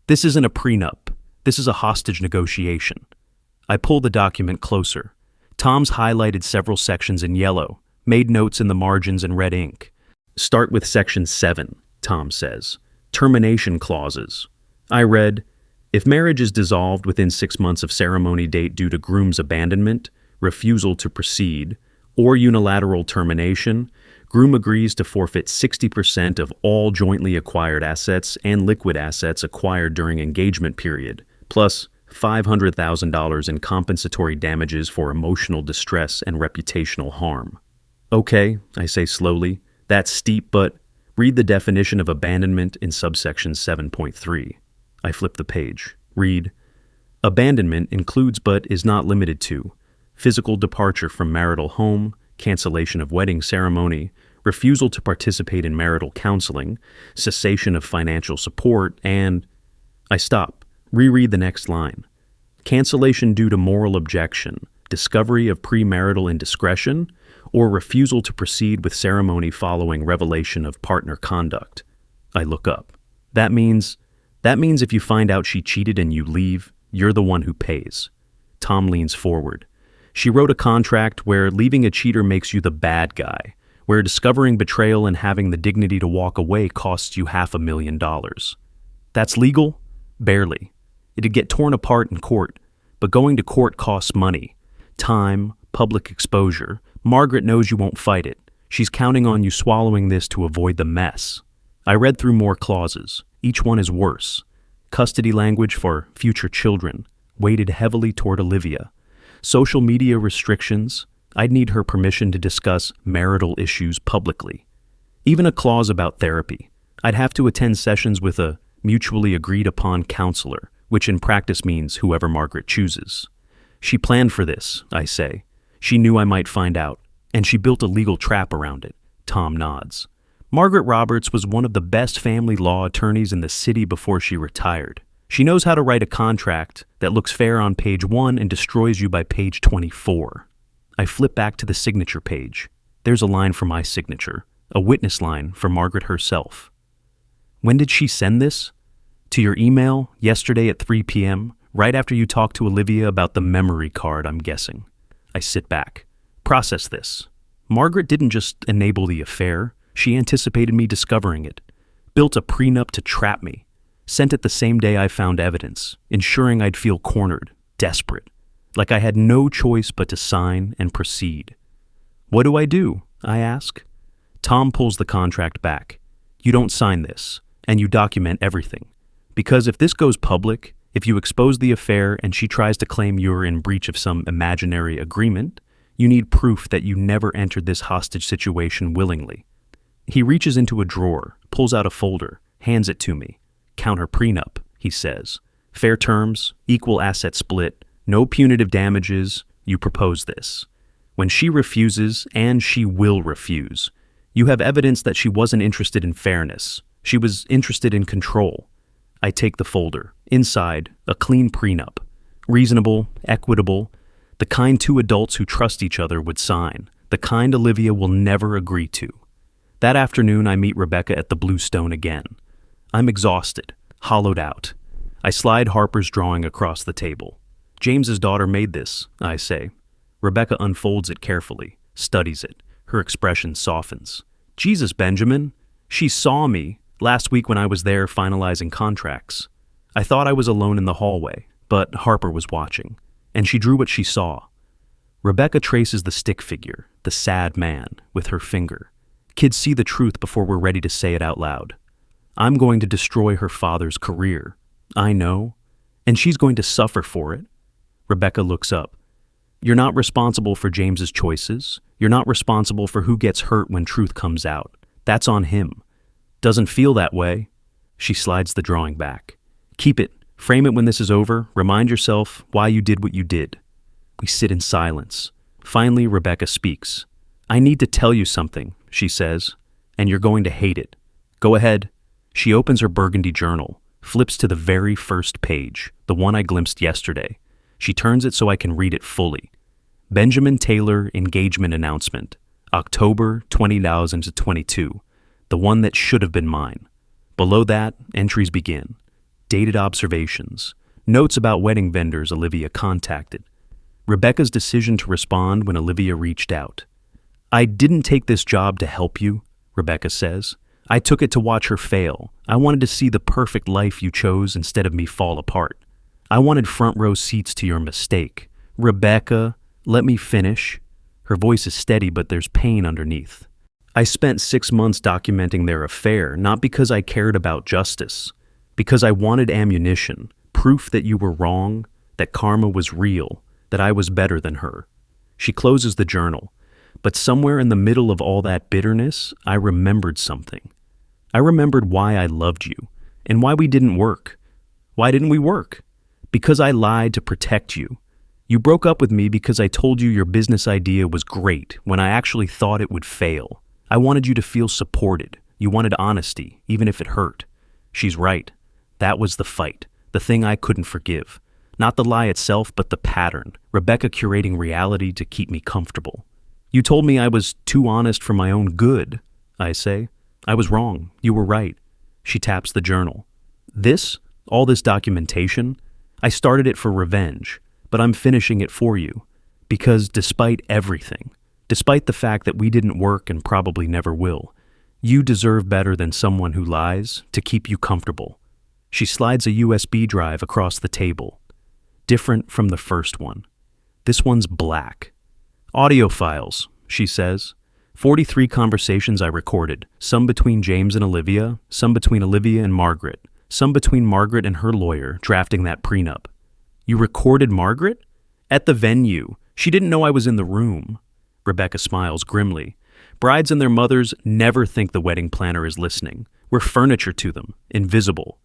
This isn't a prenup. This is a hostage negotiation. I pull the document closer. Tom's highlighted several sections in yellow, made notes in the margins in red ink. Start with section 7, Tom says. Termination clauses. I read, if marriage is dissolved within 6 months of ceremony date due to groom's abandonment, refusal to proceed, or unilateral termination, groom agrees to forfeit 60% of all jointly acquired assets and liquid assets acquired during engagement period, plus $500,000 in compensatory damages for emotional distress and reputational harm. Okay, I say slowly, that's steep, but read the definition of abandonment in subsection 7.3. I flip the page. Read, abandonment includes but is not limited to physical departure from marital home, cancellation of wedding ceremony, refusal to participate in marital counseling, cessation of financial support, and... I stop. Reread the next line. Cancellation due to moral objection, discovery of premarital indiscretion, or refusal to proceed with ceremony following revelation of partner conduct. I look up. That means if you find out she cheated and you leave, you're the one who pays. Tom leans forward. She wrote a contract where leaving a cheater makes you the bad guy, where discovering betrayal and having the dignity to walk away costs you $500,000. That's legal? Barely. It'd get torn apart in court, but going to court costs money. Time, public exposure. Margaret knows you won't fight it. She's counting on you swallowing this to avoid the mess. I read through more clauses. Each one is worse. Custody language for future children, weighted heavily toward Olivia. Social media restrictions. I'd need her permission to discuss marital issues publicly. Even a clause about therapy. I'd have to attend sessions with a mutually agreed upon counselor, which in practice means whoever Margaret chooses. She planned for this, I say. She knew I might find out, and she built a legal trap around it. Tom nods. Margaret Roberts was one of the best family law attorneys in the city before she retired. She knows how to write a contract that looks fair on page 1 and destroys you by page 24. I flip back to the signature page. There's a line for my signature, a witness line for Margaret herself. When did she send this? To your email, yesterday at 3 p.m., Right after you talked to Olivia about the memory card, I'm guessing. I sit back. Process this. Margaret didn't just enable the affair, she anticipated me discovering it. Built a prenup to trap me. Sent it the same day I found evidence, ensuring I'd feel cornered, desperate, like I had no choice but to sign and proceed. What do? I ask. Tom pulls the contract back. You don't sign this, and you document everything. Because if this goes public, if you expose the affair and she tries to claim you're in breach of some imaginary agreement, you need proof that you never entered this hostage situation willingly. He reaches into a drawer, pulls out a folder, hands it to me. Counter prenup, he says. Fair terms, equal asset split, no punitive damages, you propose this. When she refuses, and she will refuse, you have evidence that she wasn't interested in fairness. She was interested in control. I take the folder. Inside, a clean prenup. Reasonable, equitable, the kind two adults who trust each other would sign, the kind Olivia will never agree to. That afternoon, I meet Rebecca at the Bluestone again. I'm exhausted, hollowed out. I slide Harper's drawing across the table. James's daughter made this, I say. Rebecca unfolds it carefully, studies it. Her expression softens. Jesus, Benjamin, she saw me last week when I was there finalizing contracts. I thought I was alone in the hallway, but Harper was watching, and she drew what she saw. Rebecca traces the stick figure, the sad man, with her finger. Kids see the truth before we're ready to say it out loud. I'm going to destroy her father's career. I know. And she's going to suffer for it. Rebecca looks up. You're not responsible for James's choices. You're not responsible for who gets hurt when truth comes out. That's on him. Doesn't feel that way. She slides the drawing back. Keep it. Frame it when this is over. Remind yourself why you did what you did. We sit in silence. Finally, Rebecca speaks. I need to tell you something, she says, and you're going to hate it. Go ahead. She opens her burgundy journal, flips to the very first page, the one I glimpsed yesterday. She turns it so I can read it fully. Benjamin Taylor engagement announcement, October 2022, the one that should have been mine. Below that, entries begin. Dated observations, notes about wedding vendors Olivia contacted. Rebecca's decision to respond when Olivia reached out. I didn't take this job to help you, Rebecca says. I took it to watch her fail. I wanted to see the perfect life you chose instead of me fall apart. I wanted front row seats to your mistake. Rebecca, let me finish. Her voice is steady, but there's pain underneath. I spent 6 months documenting their affair, not because I cared about justice, because I wanted ammunition, proof that you were wrong, that karma was real, that I was better than her. She closes the journal. But somewhere in the middle of all that bitterness, I remembered something. I remembered why I loved you, and why we didn't work. Why didn't we work? Because I lied to protect you. You broke up with me because I told you your business idea was great when I actually thought it would fail. I wanted you to feel supported. You wanted honesty, even if it hurt. She's right. That was the fight, the thing I couldn't forgive. Not the lie itself, but the pattern, Rebecca curating reality to keep me comfortable. You told me I was too honest for my own good, I say. I was wrong. You were right. She taps the journal. All this documentation, I started it for revenge, but I'm finishing it for you. Because despite everything, despite the fact that we didn't work and probably never will, you deserve better than someone who lies to keep you comfortable. She slides a USB drive across the table. Different from the first one. This one's black. Audio files, she says. 43 conversations I recorded, some between James and Olivia, some between Olivia and Margaret, some between Margaret and her lawyer drafting that prenup. You recorded Margaret? At the venue. She didn't know I was in the room. Rebecca smiles grimly. Brides and their mothers never think the wedding planner is listening. We're furniture to them, invisible.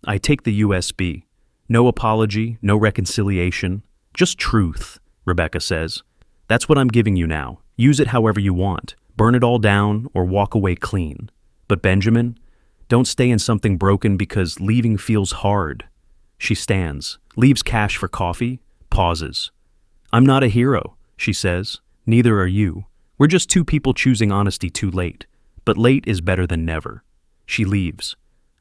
I take the USB. No apology, no reconciliation, just truth, Rebecca says. That's what I'm giving you now. Use it however you want. Burn it all down or walk away clean. But Benjamin, don't stay in something broken because leaving feels hard. She stands, leaves cash for coffee, pauses. I'm not a hero, she says. Neither are you. We're just two people choosing honesty too late. But late is better than never. She leaves.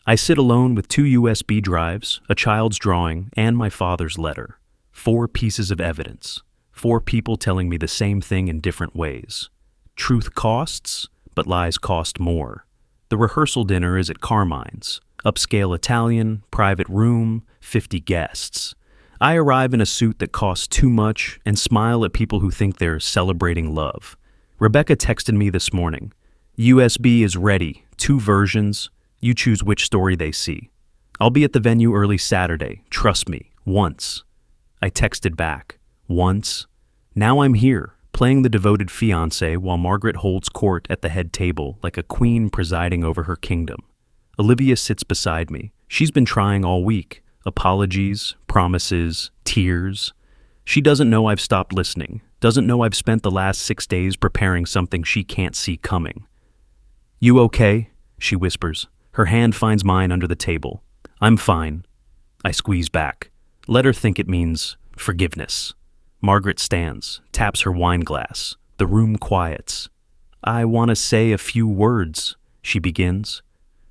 I sit alone with 2 USB drives, a child's drawing, and my father's letter. 4 pieces of evidence. 4 people telling me the same thing in different ways. Truth costs, but lies cost more. The rehearsal dinner is at Carmine's. Upscale Italian, private room, 50 guests. I arrive in a suit that costs too much and smile at people who think they're celebrating love. Rebecca texted me this morning. USB is ready, 2 versions. You choose which story they see. I'll be at the venue early Saturday, trust me, once. I texted back, once. Now I'm here, playing the devoted fiancé while Margaret holds court at the head table like a queen presiding over her kingdom. Olivia sits beside me. She's been trying all week. Apologies, promises, tears. She doesn't know I've stopped listening, doesn't know I've spent the last 6 days preparing something she can't see coming. You okay? She whispers. Her hand finds mine under the table. I'm fine. I squeeze back. Let her think it means forgiveness. Margaret stands, taps her wine glass. The room quiets. I want to say a few words, she begins.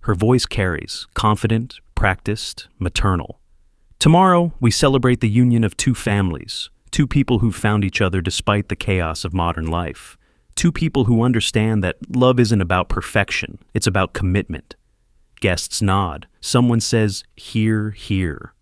Her voice carries, confident, practiced, maternal. Tomorrow, we celebrate the union of 2 families, 2 people who've found each other despite the chaos of modern life. 2 people who understand that love isn't about perfection, it's about commitment. Guests nod. Someone says, "Hear, hear."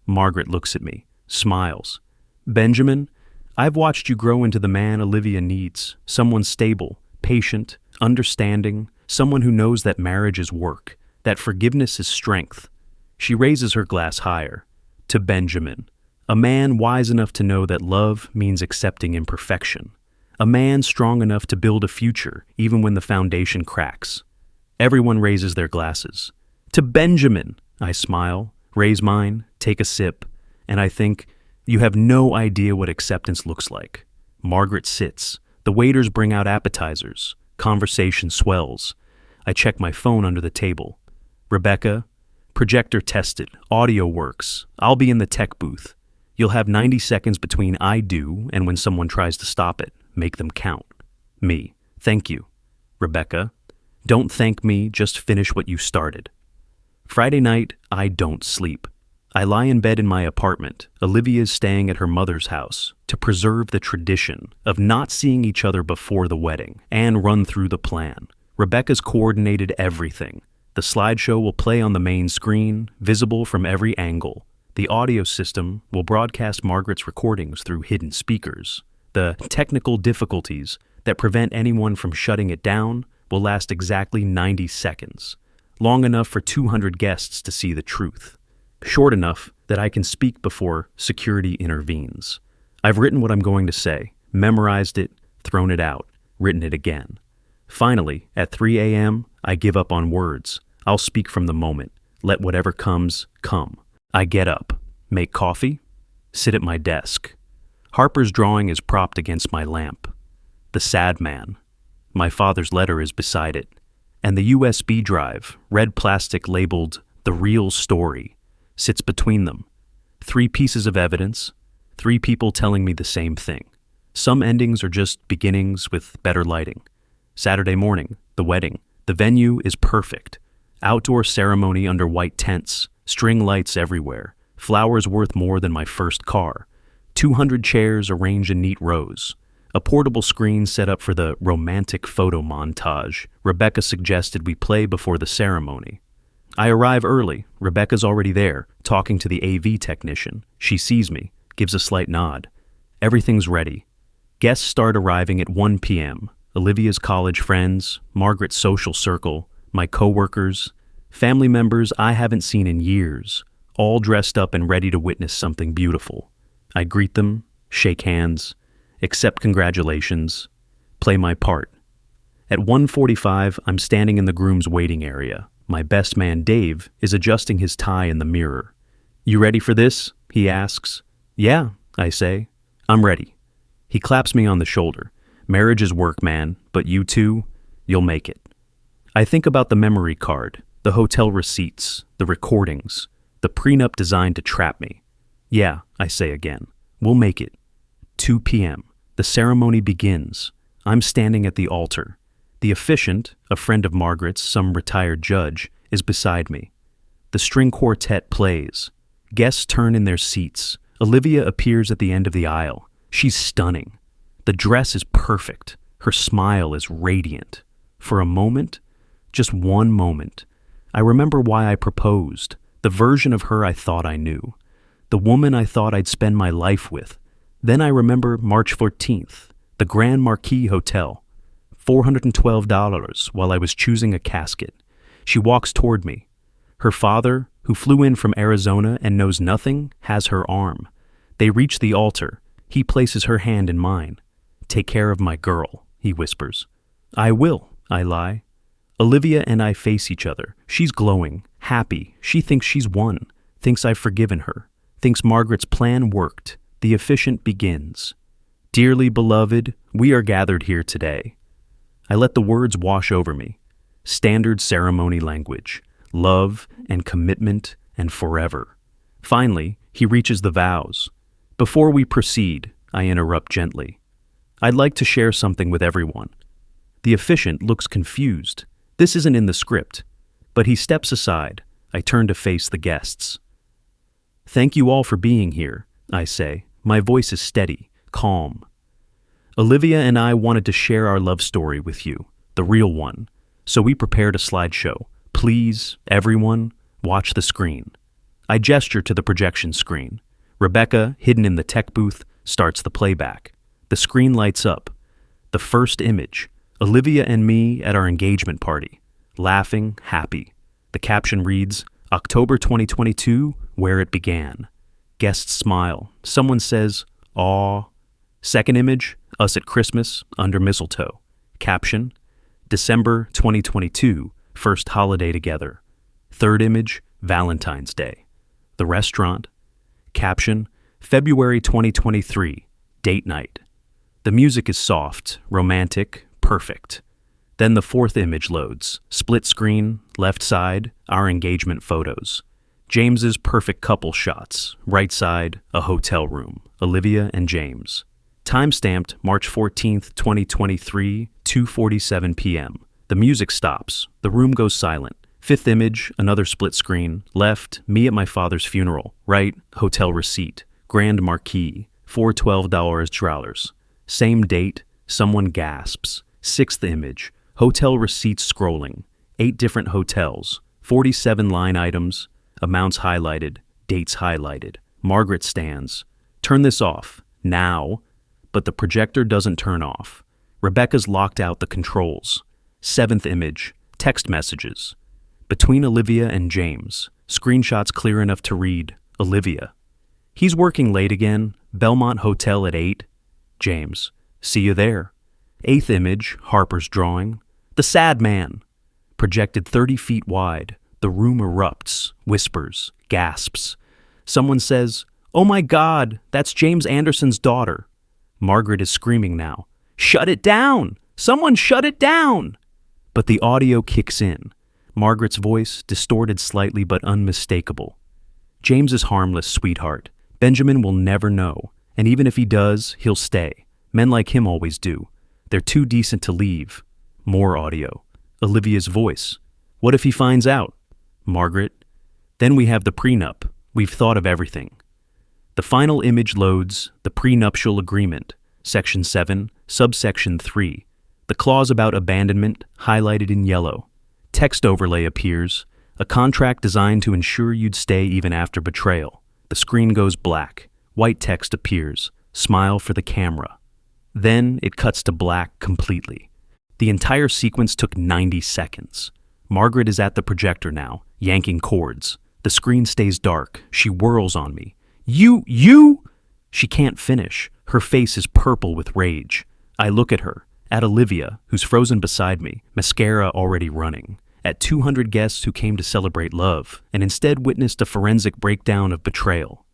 Margaret looks at me, smiles. Benjamin, I've watched you grow into the man Olivia needs, someone stable, patient, understanding, someone who knows that marriage is work, that forgiveness is strength. She raises her glass higher. To Benjamin, a man wise enough to know that love means accepting imperfection. A man strong enough to build a future even when the foundation cracks. Everyone raises their glasses. To Benjamin, I smile, raise mine, take a sip, and I think, you have no idea what acceptance looks like. Margaret sits. The waiters bring out appetizers. Conversation swells. I check my phone under the table. Rebecca, projector tested, audio works. I'll be in the tech booth. You'll have 90 seconds between I do and when someone tries to stop it. Make them count. Me, thank you. Rebecca, don't thank me, just finish what you started. Friday night, I don't sleep. I lie in bed in my apartment. Olivia's staying at her mother's house to preserve the tradition of not seeing each other before the wedding and run through the plan. Rebecca's coordinated everything. The slideshow will play on the main screen, visible from every angle. The audio system will broadcast Margaret's recordings through hidden speakers. The technical difficulties that prevent anyone from shutting it down will last exactly 90 seconds, long enough for 200 guests to see the truth, short enough that I can speak before security intervenes. I've written what I'm going to say, memorized it, thrown it out, written it again. Finally, at 3 a.m., I give up on words. I'll speak from the moment. Let whatever comes, come. I get up, make coffee, sit at my desk. Harper's drawing is propped against my lamp. The sad man. My father's letter is beside it. And the USB drive, red plastic labeled "The Real Story," sits between them. 3 pieces of evidence, 3 people telling me the same thing. Some endings are just beginnings with better lighting. Saturday morning, the wedding. The venue is perfect. Outdoor ceremony under white tents, string lights everywhere, flowers worth more than my first car. 200 chairs arranged in neat rows. A portable screen set up for the romantic photo montage Rebecca suggested we play before the ceremony. I arrive early. Rebecca's already there, talking to the AV technician. She sees me, gives a slight nod. Everything's ready. Guests start arriving at 1 p.m. Olivia's college friends, Margaret's social circle, my coworkers, family members I haven't seen in years, all dressed up and ready to witness something beautiful. I greet them, shake hands, accept congratulations, play my part. At 1:45, I'm standing in the groom's waiting area. My best man, Dave, is adjusting his tie in the mirror. You ready for this? He asks. Yeah, I say. I'm ready. He claps me on the shoulder. Marriage is work, man, but you two, you'll make it. I think about the memory card, the hotel receipts, the recordings, the prenup designed to trap me. Yeah, I say again. We'll make it. 2 p.m. The ceremony begins. I'm standing at the altar. The officiant, a friend of Margaret's, some retired judge, is beside me. The string quartet plays. Guests turn in their seats. Olivia appears at the end of the aisle. She's stunning. The dress is perfect. Her smile is radiant. For a moment, just one moment, I remember why I proposed, the version of her I thought I knew, the woman I thought I'd spend my life with. Then I remember March 14th, the Grand Marquis Hotel, $412 while I was choosing a casket. She walks toward me. Her father, who flew in from Arizona and knows nothing, has her arm. They reach the altar. He places her hand in mine. "Take care of my girl," he whispers. "I will," I lie. Olivia and I face each other. She's glowing, happy. She thinks she's won, thinks I've forgiven her, thinks Margaret's plan worked. The officiant begins. "Dearly beloved, we are gathered here today." I let the words wash over me. Standard ceremony language. Love and commitment and forever. Finally, he reaches the vows. Before we proceed, I interrupt gently. "I'd like to share something with everyone." The officiant looks confused. This isn't in the script, but he steps aside. I turn to face the guests. "Thank you all for being here," I say. My voice is steady, calm. "Olivia and I wanted to share our love story with you, the real one, so we prepared a slideshow. Please, everyone, watch the screen." I gesture to the projection screen. Rebecca, hidden in the tech booth, starts the playback. The screen lights up. The first image, Olivia and me at our engagement party, laughing, happy. The caption reads, "October 2022, where it began." Guests smile. Someone says, "Aw." Second image, us at Christmas, under mistletoe. Caption, "December 2022, first holiday together." Third image, Valentine's Day. The restaurant. Caption, "February 2023, date night." The music is soft, romantic, perfect. Then the fourth image loads. Split screen, left side, our engagement photos. James's perfect couple shots. Right side, a hotel room. Olivia and James. Timestamped March 14th, 2023, 2:47 p.m. The music stops. The room goes silent. Fifth image, another split screen. Left, me at my father's funeral. Right, hotel receipt. Grand Marquis, $412. Same date, someone gasps. Sixth image, hotel receipts scrolling. 8 different hotels. 47 line items. Amounts highlighted. Dates highlighted. Margaret stands. "Turn this off. Now." But the projector doesn't turn off. Rebecca's locked out the controls. Seventh image, text messages. Between Olivia and James. Screenshots clear enough to read, Olivia. "He's working late again. Belmont Hotel at 8. James. "See you there." Eighth image, Harper's drawing. The sad man. Projected 30 feet wide. The room erupts, whispers, gasps. Someone says, "Oh my God, that's James Anderson's daughter." Margaret is screaming now. "Shut it down! Someone shut it down!" But the audio kicks in. Margaret's voice, distorted slightly but unmistakable. "James is harmless, sweetheart. Benjamin will never know. And even if he does, he'll stay. Men like him always do. They're too decent to leave." More audio. Olivia's voice. "What if he finds out?" Margaret. "Then we have the prenup. We've thought of everything." The final image loads, the prenuptial agreement, Section 7, Subsection 3. The clause about abandonment, highlighted in yellow. Text overlay appears, a contract designed to ensure you'd stay even after betrayal. The screen goes black. White text appears, "Smile for the camera." Then it cuts to black completely. The entire sequence took 90 seconds. Margaret is at the projector now, yanking cords. The screen stays dark. She whirls on me. You! She can't finish. Her face is purple with rage. I look at her, at Olivia, who's frozen beside me, mascara already running, at 200 guests who came to celebrate love, and instead witnessed a forensic breakdown of betrayal.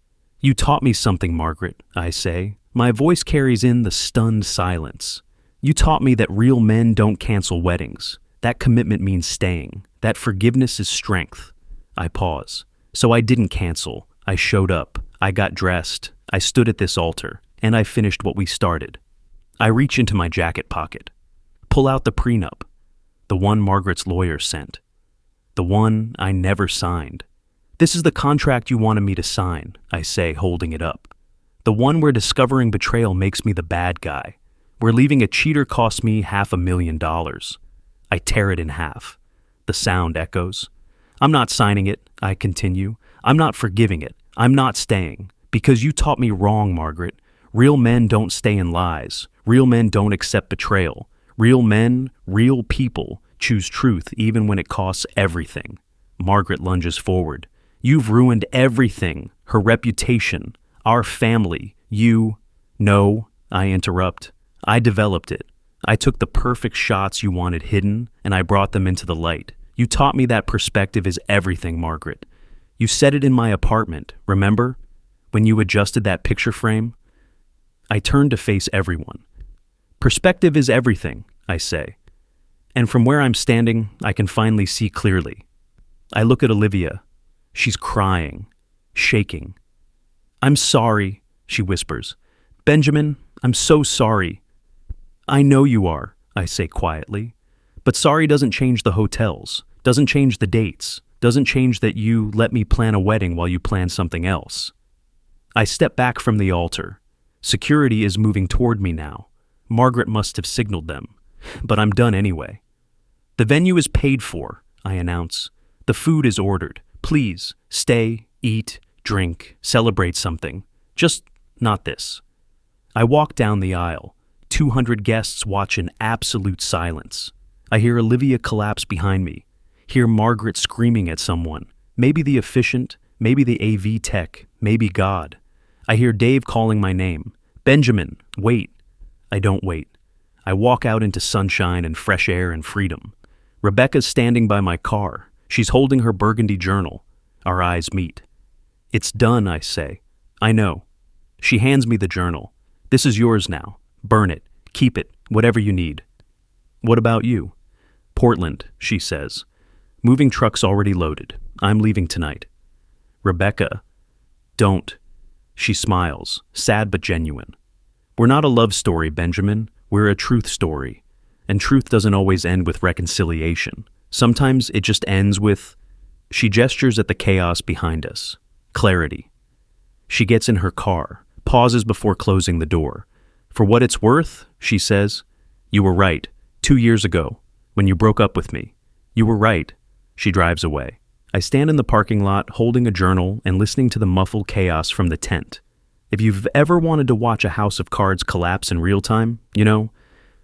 "You taught me something, Margaret," I say. My voice carries in the stunned silence. "You taught me that real men don't cancel weddings. That commitment means staying. That forgiveness is strength." I pause. So I didn't cancel. I showed up. I got dressed. I stood at this altar. And I finished what we started. I reach into my jacket pocket. Pull out the prenup. The one Margaret's lawyer sent. The one I never signed. This is the contract you wanted me to sign, I say, holding it up. The one where discovering betrayal makes me the bad guy. Where leaving a cheater costs me $500,000. I tear it in half. The sound echoes. I'm not signing it, I continue. I'm not forgiving it. I'm not staying. Because you taught me wrong, Margaret. Real men don't stay in lies. Real men don't accept betrayal. Real men, real people, choose truth even when it costs everything. Margaret lunges forward. You've ruined everything. Her reputation, our family, you. No, I interrupt. I developed it. I took the perfect shots you wanted hidden, and I brought them into the light. You taught me that perspective is everything, Margaret. You said it in my apartment, remember? When you adjusted that picture frame? I turned to face everyone. Perspective is everything, I say. And from where I'm standing, I can finally see clearly. I look at Olivia. She's crying, shaking. I'm sorry, she whispers. Benjamin, I'm so sorry. I know you are, I say quietly. But sorry doesn't change the hotels, doesn't change the dates, doesn't change that you let me plan a wedding while you plan something else. I step back from the altar. Security is moving toward me now. Margaret must have signaled them. But I'm done anyway. The venue is paid for, I announce. The food is ordered. Please, stay, eat, drink, celebrate something. Just not this. I walk down the aisle. 200 guests watch in absolute silence. I hear Olivia collapse behind me. Hear Margaret screaming at someone. Maybe the officiant, maybe the AV tech, maybe God. I hear Dave calling my name. Benjamin, wait. I don't wait. I walk out into sunshine and fresh air and freedom. Rebecca's standing by my car. She's holding her burgundy journal. Our eyes meet. It's done, I say. I know. She hands me the journal. This is yours now. Burn it. Keep it. Whatever you need. What about you? Portland, she says. Moving truck's already loaded. I'm leaving tonight. Rebecca. Don't. She smiles, sad but genuine. We're not a love story, Benjamin. We're a truth story. And truth doesn't always end with reconciliation. Sometimes it just ends with... She gestures at the chaos behind us. Clarity. She gets in her car, pauses before closing the door. For what it's worth, she says, you were right, 2 years ago, when you broke up with me. You were right. She drives away. I stand in the parking lot holding a journal and listening to the muffled chaos from the tent. If you've ever wanted to watch a house of cards collapse in real time,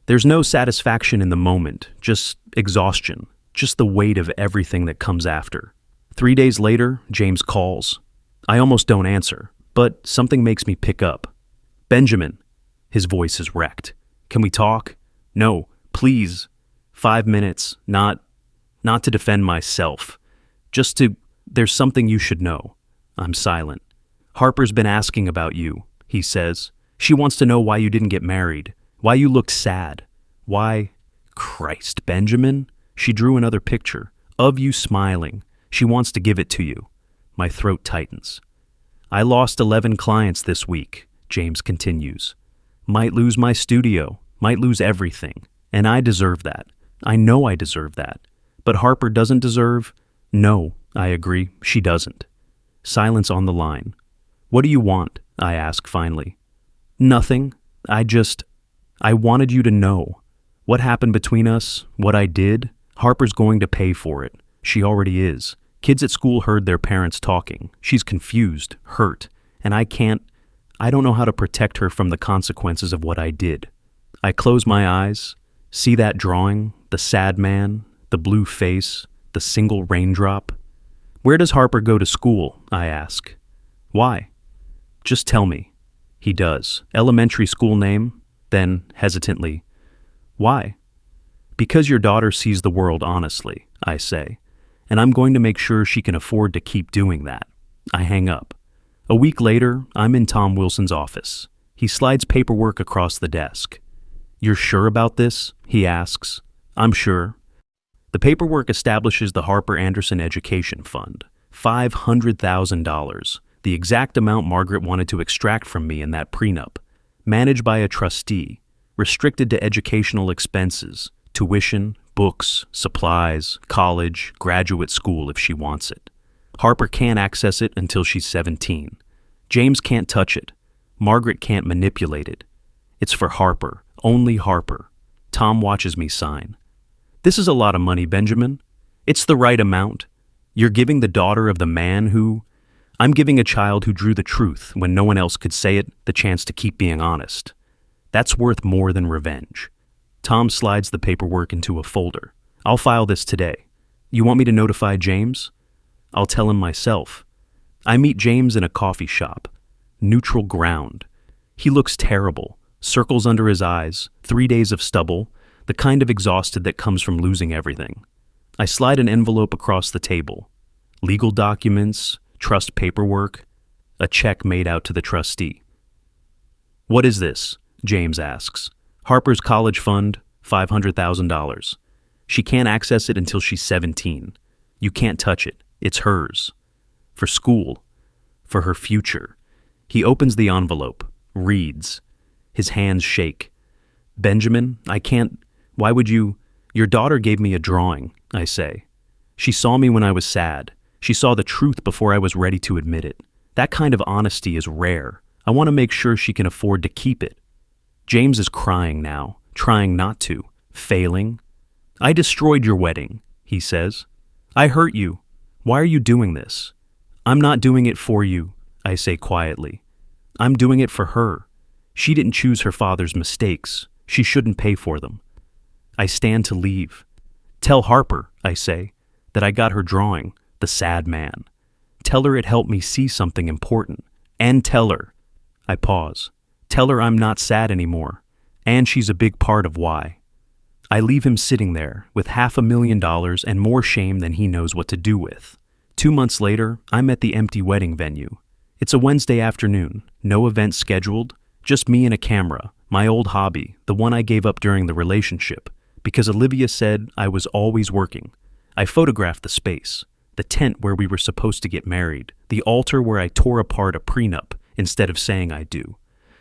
there's no satisfaction in the moment, just exhaustion, just the weight of everything that comes after. 3 days later, James calls. I almost don't answer, but something makes me pick up. Benjamin. His voice is wrecked. Can we talk? No, please. 5 minutes, not to defend myself. There's something you should know. I'm silent. Harper's been asking about you, he says. She wants to know why you didn't get married, why you looked sad, why... Christ, Benjamin? She drew another picture, of you smiling. She wants to give it to you. My throat tightens. I lost 11 clients this week, James continues. Might lose my studio, might lose everything. And I deserve that. I know I deserve that. But Harper doesn't deserve? No, I agree, she doesn't. Silence on the line. What do you want? I ask finally. Nothing. I wanted you to know. What happened between us, what I did, Harper's going to pay for it. She already is. Kids at school heard their parents talking. She's confused, hurt, and I don't know how to protect her from the consequences of what I did. I close my eyes, see that drawing, the sad man, the blue face, the single raindrop. Where does Harper go to school? I ask. Why? Just tell me. He does. Elementary school name? Then, hesitantly, why? Because your daughter sees the world honestly, I say, and I'm going to make sure she can afford to keep doing that. I hang up. A week later, I'm in Tom Wilson's office. He slides paperwork across the desk. You're sure about this? He asks. I'm sure. The paperwork establishes the Harper Anderson Education Fund, $500,000, the exact amount Margaret wanted to extract from me in that prenup, managed by a trustee, restricted to educational expenses, tuition, books, supplies, college, graduate school if she wants it. Harper can't access it until she's 17. James can't touch it. Margaret can't manipulate it. It's for Harper, only Harper. Tom watches me sign. This is a lot of money, Benjamin. It's the right amount. You're giving the daughter of the man who... I'm giving a child who drew the truth when no one else could say it the chance to keep being honest. That's worth more than revenge. Tom slides the paperwork into a folder. I'll file this today. You want me to notify James? I'll tell him myself. I meet James in a coffee shop. Neutral ground. He looks terrible. Circles under his eyes, 3 days of stubble, the kind of exhausted that comes from losing everything. I slide an envelope across the table. Legal documents, trust paperwork, a check made out to the trustee. What is this? James asks. Harper's college fund, $500,000. She can't access it until she's 17. You can't touch it. It's hers. For school. For her future. He opens the envelope, reads. His hands shake. Benjamin, I can't... Why would you... Your daughter gave me a drawing, I say. She saw me when I was sad. She saw the truth before I was ready to admit it. That kind of honesty is rare. I want to make sure she can afford to keep it. James is crying now, trying not to, failing. I destroyed your wedding, he says. I hurt you. Why are you doing this? I'm not doing it for you, I say quietly. I'm doing it for her. She didn't choose her father's mistakes. She shouldn't pay for them. I stand to leave. Tell Harper, I say, that I got her drawing, the sad man. Tell her it helped me see something important. And tell her. I pause. Tell her I'm not sad anymore. And she's a big part of why. I leave him sitting there with $500,000 and more shame than he knows what to do with. 2 months later, I'm at the empty wedding venue. It's a Wednesday afternoon, no event scheduled, just me and a camera, my old hobby, the one I gave up during the relationship, because Olivia said I was always working. I photographed the space, the tent where we were supposed to get married, the altar where I tore apart a prenup instead of saying I do,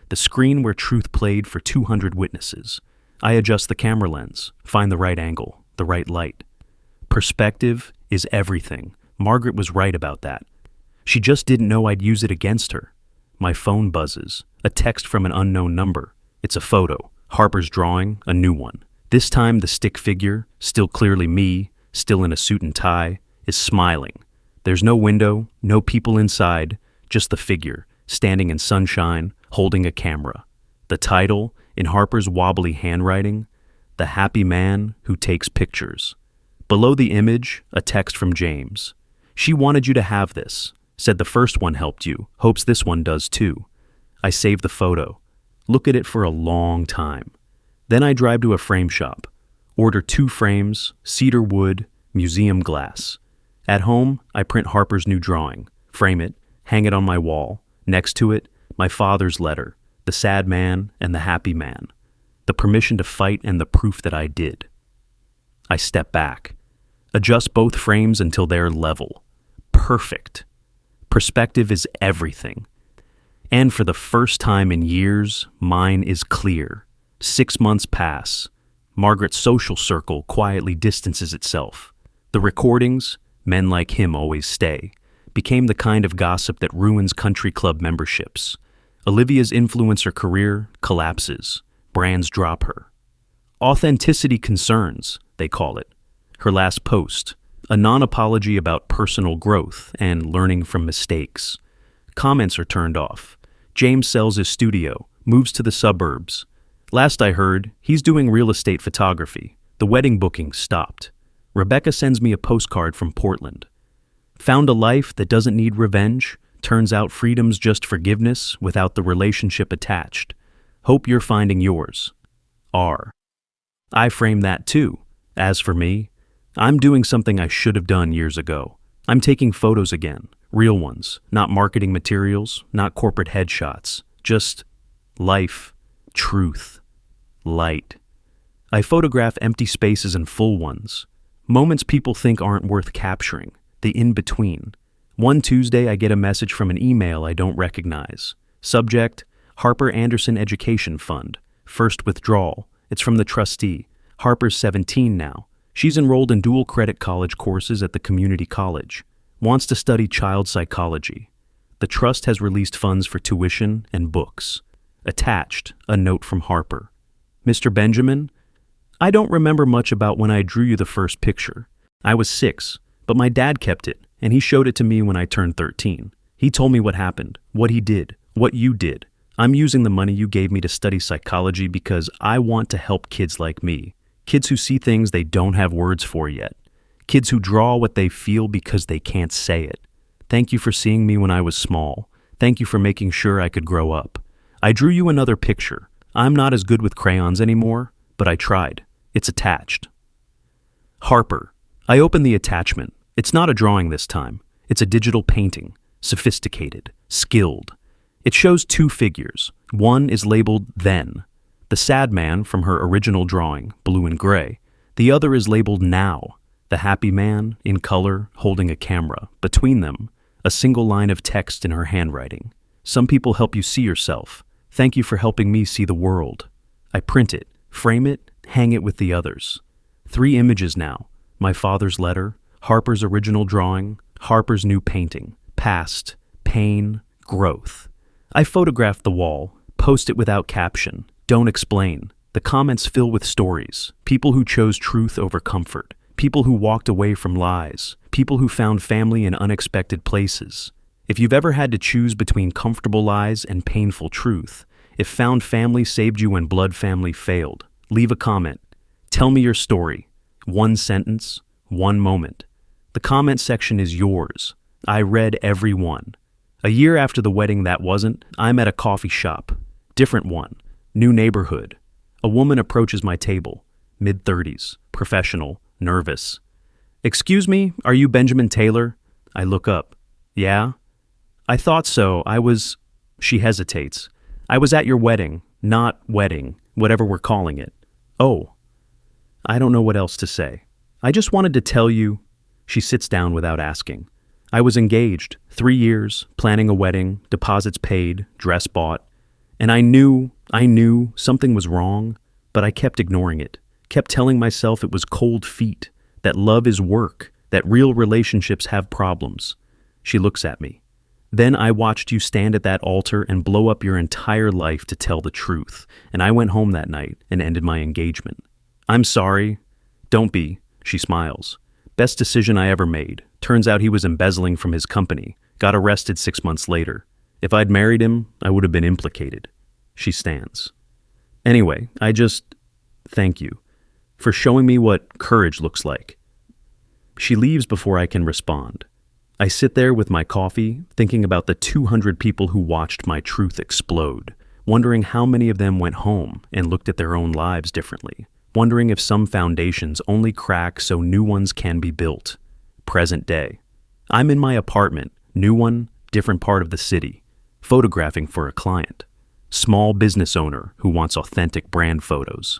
the screen where truth played for 200 witnesses. I adjust the camera lens, find the right angle, the right light. Perspective is everything. Margaret was right about that. She just didn't know I'd use it against her. My phone buzzes, a text from an unknown number. It's a photo, Harper's drawing, a new one. This time the stick figure, still clearly me, still in a suit and tie, is smiling. There's no window, no people inside, just the figure, standing in sunshine, holding a camera. The title, in Harper's wobbly handwriting, The Happy Man Who Takes Pictures. Below the image, a text from James. She wanted you to have this, said the first one helped you, hopes this one does too. I save the photo, look at it for a long time. Then I drive to a frame shop, order 2 frames, cedar wood, museum glass. At home, I print Harper's new drawing, frame it, hang it on my wall. Next to it, my father's letter, the sad man and the happy man, the permission to fight and the proof that I did. I step back, adjust both frames until they're level. Perfect. Perspective is everything. And for the first time in years, mine is clear. 6 months pass. Margaret's social circle quietly distances itself. The recordings, men like him always stay, became the kind of gossip that ruins country club memberships. Olivia's influencer career collapses. Brands drop her. Authenticity concerns, they call it. Her last post, a non-apology about personal growth and learning from mistakes. Comments are turned off. James sells his studio, moves to the suburbs. Last I heard, he's doing real estate photography. The wedding booking stopped. Rebecca sends me a postcard from Portland. Found a life that doesn't need revenge. Turns out freedom's just forgiveness without the relationship attached. Hope you're finding yours. R. I frame that too. As for me, I'm doing something I should have done years ago. I'm taking photos again, real ones, not marketing materials, not corporate headshots, just life, truth, light. I photograph empty spaces and full ones, moments people think aren't worth capturing, the in-between. One Tuesday I get a message from an email I don't recognize. Subject, Harper Anderson Education Fund, first withdrawal. It's from the trustee. Harper's 17 now. She's enrolled in dual credit college courses at the community college. Wants to study child psychology. The trust has released funds for tuition and books. Attached, a note from Harper. Mr. Benjamin, I don't remember much about when I drew you the first picture. I was 6, but my dad kept it, and he showed it to me when I turned 13. He told me what happened, what he did, what you did. I'm using the money you gave me to study psychology because I want to help kids like me. Kids who see things they don't have words for yet. Kids who draw what they feel because they can't say it. Thank you for seeing me when I was small. Thank you for making sure I could grow up. I drew you another picture. I'm not as good with crayons anymore, but I tried. It's attached. Harper. I opened the attachment. It's not a drawing this time. It's a digital painting. Sophisticated. Skilled. It shows 2 figures. One is labeled Then. The sad man from her original drawing, blue and gray. The other is labeled Now. The happy man, in color, holding a camera. Between them, a single line of text in her handwriting. Some people help you see yourself. Thank you for helping me see the world. I print it, frame it, hang it with the others. 3 images now. My father's letter, Harper's original drawing, Harper's new painting. Past, pain, growth. I photographed the wall, post it without caption. Don't explain. The comments fill with stories. People who chose truth over comfort. People who walked away from lies. People who found family in unexpected places. If you've ever had to choose between comfortable lies and painful truth, if found family saved you when blood family failed, leave a comment. Tell me your story. 1 sentence, 1 moment. The comment section is yours. I read every one. A year after the wedding that wasn't, I'm at a coffee shop. Different one. New neighborhood. A woman approaches my table. Mid-30s. Professional. Nervous. Excuse me, are you Benjamin Taylor? I look up. Yeah? I thought so. She hesitates. I was at your wedding. Not wedding. Whatever we're calling it. Oh. I don't know what else to say. I just wanted to tell you. She sits down without asking. I was engaged. 3 years, planning a wedding, deposits paid, dress bought. And I knew something was wrong, but I kept ignoring it. Kept telling myself it was cold feet, that love is work, that real relationships have problems. She looks at me. Then I watched you stand at that altar and blow up your entire life to tell the truth, and I went home that night and ended my engagement. I'm sorry. Don't be, she smiles. Best decision I ever made. Turns out he was embezzling from his company. Got arrested 6 months later. If I'd married him, I would have been implicated. She stands. Anyway, thank you for showing me what courage looks like. She leaves before I can respond. I sit there with my coffee, thinking about the 200 people who watched my truth explode, wondering how many of them went home and looked at their own lives differently, wondering if some foundations only crack so new ones can be built. Present day. I'm in my apartment, new one, different part of the city, photographing for a client. Small business owner who wants authentic brand photos.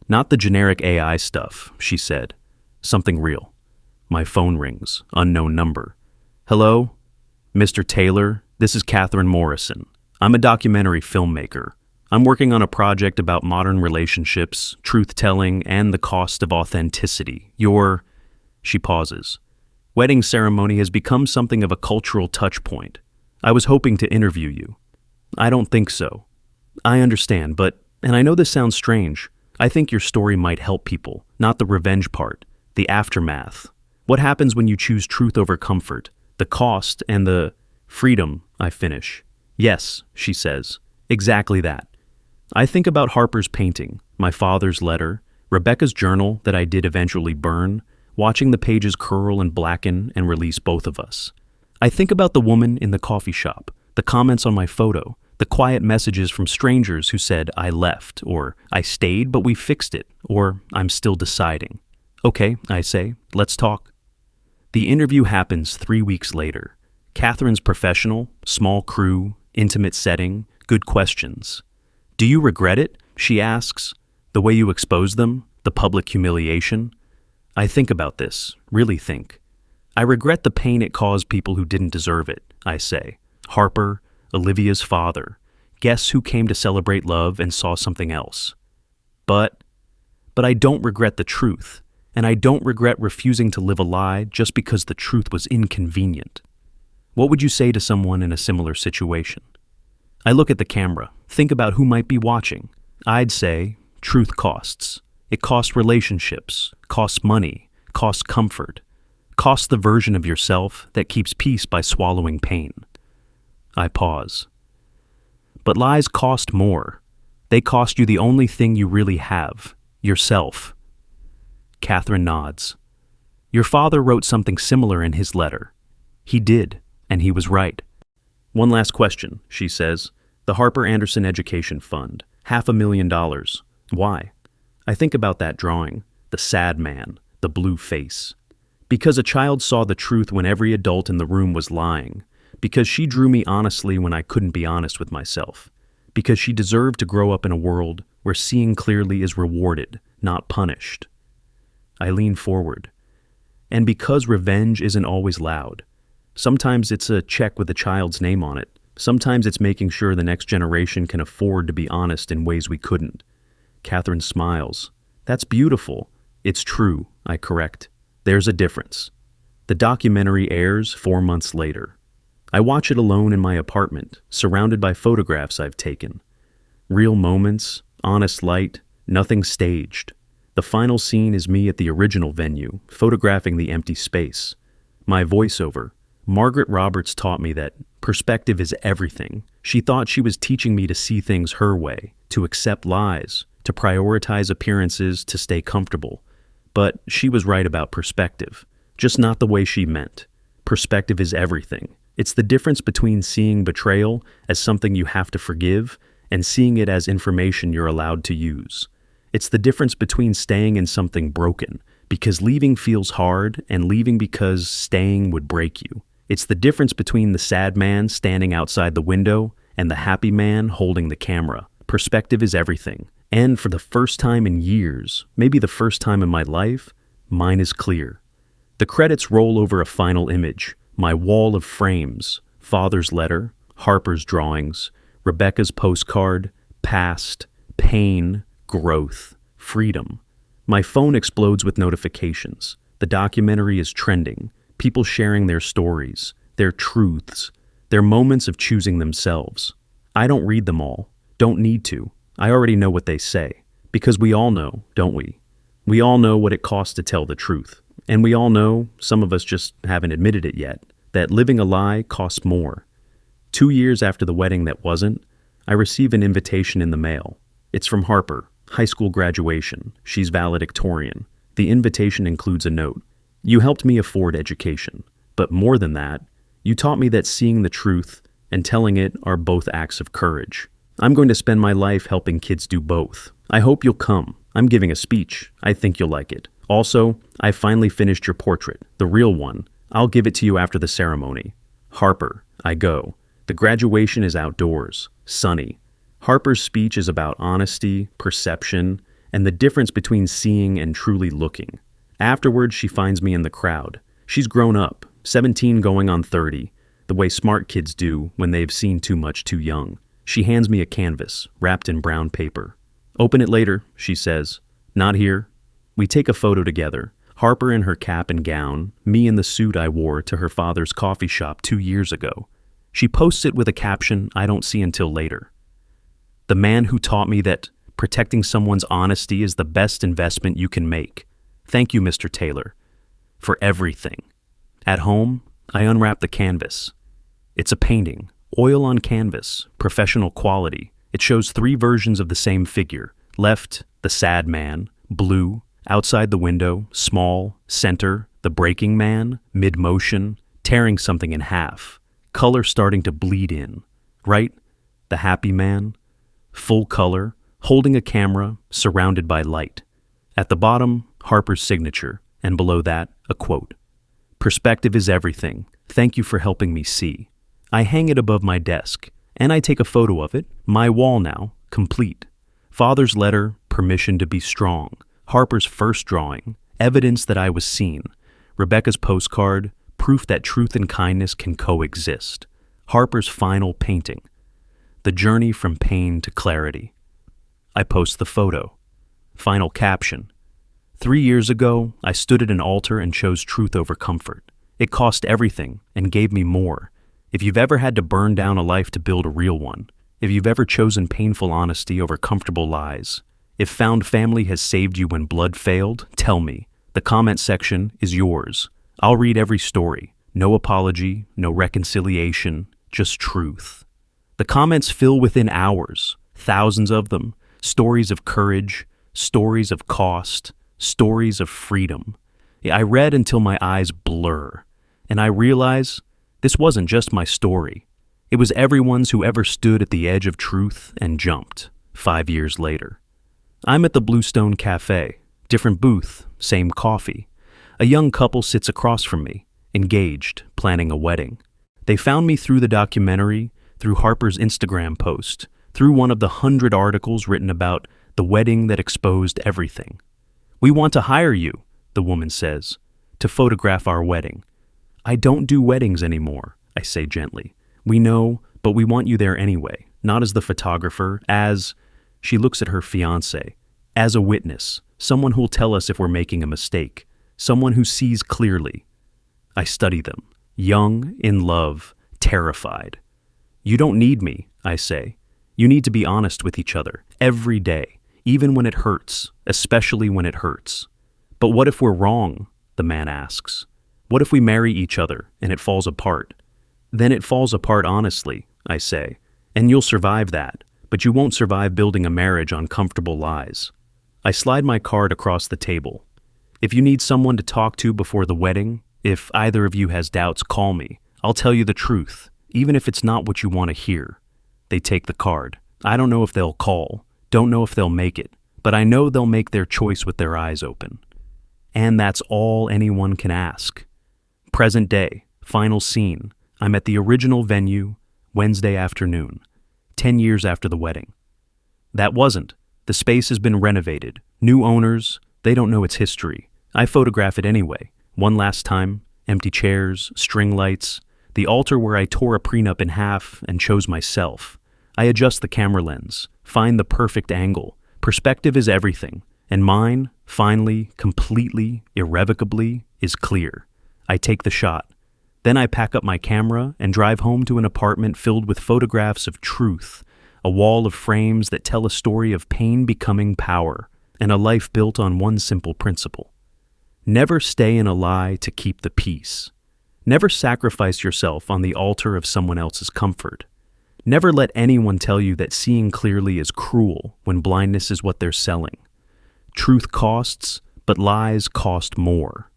Not the generic AI stuff, she said. Something real. My phone rings, unknown number. Hello? Mr. Taylor, this is Catherine Morrison. I'm a documentary filmmaker. I'm working on a project about modern relationships, truth-telling, and the cost of authenticity. She pauses. Wedding ceremony has become something of a cultural touch point. I was hoping to interview you. I don't think so. I understand, and I know this sounds strange, I think your story might help people, not the revenge part, the aftermath. What happens when you choose truth over comfort, the cost and the freedom, I finish. Yes, she says, exactly that. I think about Harper's painting, my father's letter, Rebecca's journal that I did eventually burn, watching the pages curl and blacken and release both of us. I think about the woman in the coffee shop, the comments on my photo, the quiet messages from strangers who said, I left, or I stayed but we fixed it, or I'm still deciding. Okay, I say, let's talk. The interview happens 3 weeks later. Catherine's professional, small crew, intimate setting, good questions. Do you regret it? She asks. The way you exposed them, the public humiliation. I think about this, really think. I regret the pain it caused people who didn't deserve it, I say. Harper, Olivia's father. Guests who came to celebrate love and saw something else. But I don't regret the truth, and I don't regret refusing to live a lie just because the truth was inconvenient. What would you say to someone in a similar situation? I look at the camera, think about who might be watching. I'd say, truth costs. It costs relationships, costs money, costs comfort, costs the version of yourself that keeps peace by swallowing pain. I pause. But lies cost more. They cost you the only thing you really have, yourself. Catherine nods. Your father wrote something similar in his letter. He did, and he was right. One last question, she says. The Harper Anderson Education Fund, $500,000. Why? I think about that drawing, the sad man, the blue face. Because a child saw the truth when every adult in the room was lying. Because she drew me honestly when I couldn't be honest with myself. Because she deserved to grow up in a world where seeing clearly is rewarded, not punished. I lean forward. And because revenge isn't always loud. Sometimes it's a check with a child's name on it. Sometimes it's making sure the next generation can afford to be honest in ways we couldn't. Catherine smiles. That's beautiful. It's true, I correct. There's a difference. The documentary airs 4 months later. I watch it alone in my apartment, surrounded by photographs I've taken. Real moments, honest light, nothing staged. The final scene is me at the original venue, photographing the empty space. My voiceover. Margaret Roberts taught me that perspective is everything. She thought she was teaching me to see things her way, to accept lies, to prioritize appearances, to stay comfortable. But she was right about perspective, just not the way she meant. Perspective is everything. It's the difference between seeing betrayal as something you have to forgive and seeing it as information you're allowed to use. It's the difference between staying in something broken, because leaving feels hard, and leaving because staying would break you. It's the difference between the sad man standing outside the window and the happy man holding the camera. Perspective is everything. And for the first time in years, maybe the first time in my life, mine is clear. The credits roll over a final image. My wall of frames, Father's letter, Harper's drawings, Rebecca's postcard, past, pain, growth, freedom. My phone explodes with notifications. The documentary is trending. People sharing their stories, their truths, their moments of choosing themselves. I don't read them all. Don't need to. I already know what they say. Because we all know, don't we? We all know what it costs to tell the truth. And we all know, some of us just haven't admitted it yet, that living a lie costs more. 2 years after the wedding that wasn't, I receive an invitation in the mail. It's from Harper, high school graduation. She's valedictorian. The invitation includes a note. You helped me afford education. But more than that, you taught me that seeing the truth and telling it are both acts of courage. I'm going to spend my life helping kids do both. I hope you'll come. I'm giving a speech. I think you'll like it. Also, I finally finished your portrait, the real one. I'll give it to you after the ceremony. Harper, I go. The graduation is outdoors, sunny. Harper's speech is about honesty, perception, and the difference between seeing and truly looking. Afterwards, she finds me in the crowd. She's grown up, 17 going on 30, the way smart kids do when they've seen too much too young. She hands me a canvas, wrapped in brown paper. Open it later, she says. Not here. We take a photo together. Harper in her cap and gown, me in the suit I wore to her father's coffee shop 2 years ago. She posts it with a caption I don't see until later. The man who taught me that protecting someone's honesty is the best investment you can make. Thank you, Mr. Taylor, for everything. At home, I unwrap the canvas. It's a painting, oil on canvas, professional quality. It shows 3 versions of the same figure. Left, the sad man. Blue, outside the window, small. Center, the breaking man. Mid-motion, tearing something in half. Color starting to bleed in. Right, the happy man. Full color, holding a camera, surrounded by light. At the bottom, Harper's signature, and below that, a quote. Perspective is everything. Thank you for helping me see. I hang it above my desk, and I take a photo of it, my wall now, complete. Father's letter, permission to be strong. Harper's first drawing, evidence that I was seen. Rebecca's postcard, proof that truth and kindness can coexist. Harper's final painting, the journey from pain to clarity. I post the photo. Final caption, 3 years ago, I stood at an altar and chose truth over comfort. It cost everything and gave me more. If you've ever had to burn down a life to build a real one, if you've ever chosen painful honesty over comfortable lies, if found family has saved you when blood failed, tell me. The comment section is yours. I'll read every story. No apology, no reconciliation, just truth. The comments fill within hours, thousands of them, stories of courage, stories of cost, stories of freedom. I read until my eyes blur, and I realize this wasn't just my story. It was everyone's who ever stood at the edge of truth and jumped, 5 years later. I'm at the Bluestone Cafe, different booth, same coffee. A young couple sits across from me, engaged, planning a wedding. They found me through the documentary, through Harper's Instagram post, through one of the 100 articles written about the wedding that exposed everything. "We want to hire you," the woman says, "to photograph our wedding." "I don't do weddings anymore," I say gently. "We know, but we want you there anyway, not as the photographer, as..." She looks at her fiancé. "As a witness, someone who'll tell us if we're making a mistake, someone who sees clearly." I study them, young, in love, terrified. "You don't need me," I say. "You need to be honest with each other, every day, even when it hurts, especially when it hurts." "But what if we're wrong?" the man asks. "What if we marry each other and it falls apart?" "Then it falls apart honestly," I say, "and you'll survive that, but you won't survive building a marriage on comfortable lies." I slide my card across the table. "If you need someone to talk to before the wedding, if either of you has doubts, call me. I'll tell you the truth, even if it's not what you want to hear." They take the card. I don't know if they'll call, don't know if they'll make it, but I know they'll make their choice with their eyes open. And that's all anyone can ask. Present day, final scene. I'm at the original venue, Wednesday afternoon, 10 years after the wedding. That wasn't. The space has been renovated. New owners, they don't know its history. I photograph it anyway. One last time, empty chairs, string lights, the altar where I tore a prenup in half and chose myself. I adjust the camera lens, find the perfect angle. Perspective is everything, and mine, finally, completely, irrevocably, is clear. I take the shot. Then I pack up my camera and drive home to an apartment filled with photographs of truth, a wall of frames that tell a story of pain becoming power, and a life built on one simple principle. Never stay in a lie to keep the peace. Never sacrifice yourself on the altar of someone else's comfort. Never let anyone tell you that seeing clearly is cruel when blindness is what they're selling. Truth costs, but lies cost more.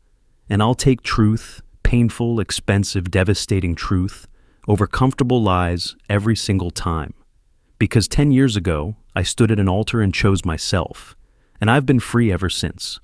And I'll take truth, painful, expensive, devastating truth, over comfortable lies every single time. Because 10 years ago, I stood at an altar and chose myself, and I've been free ever since.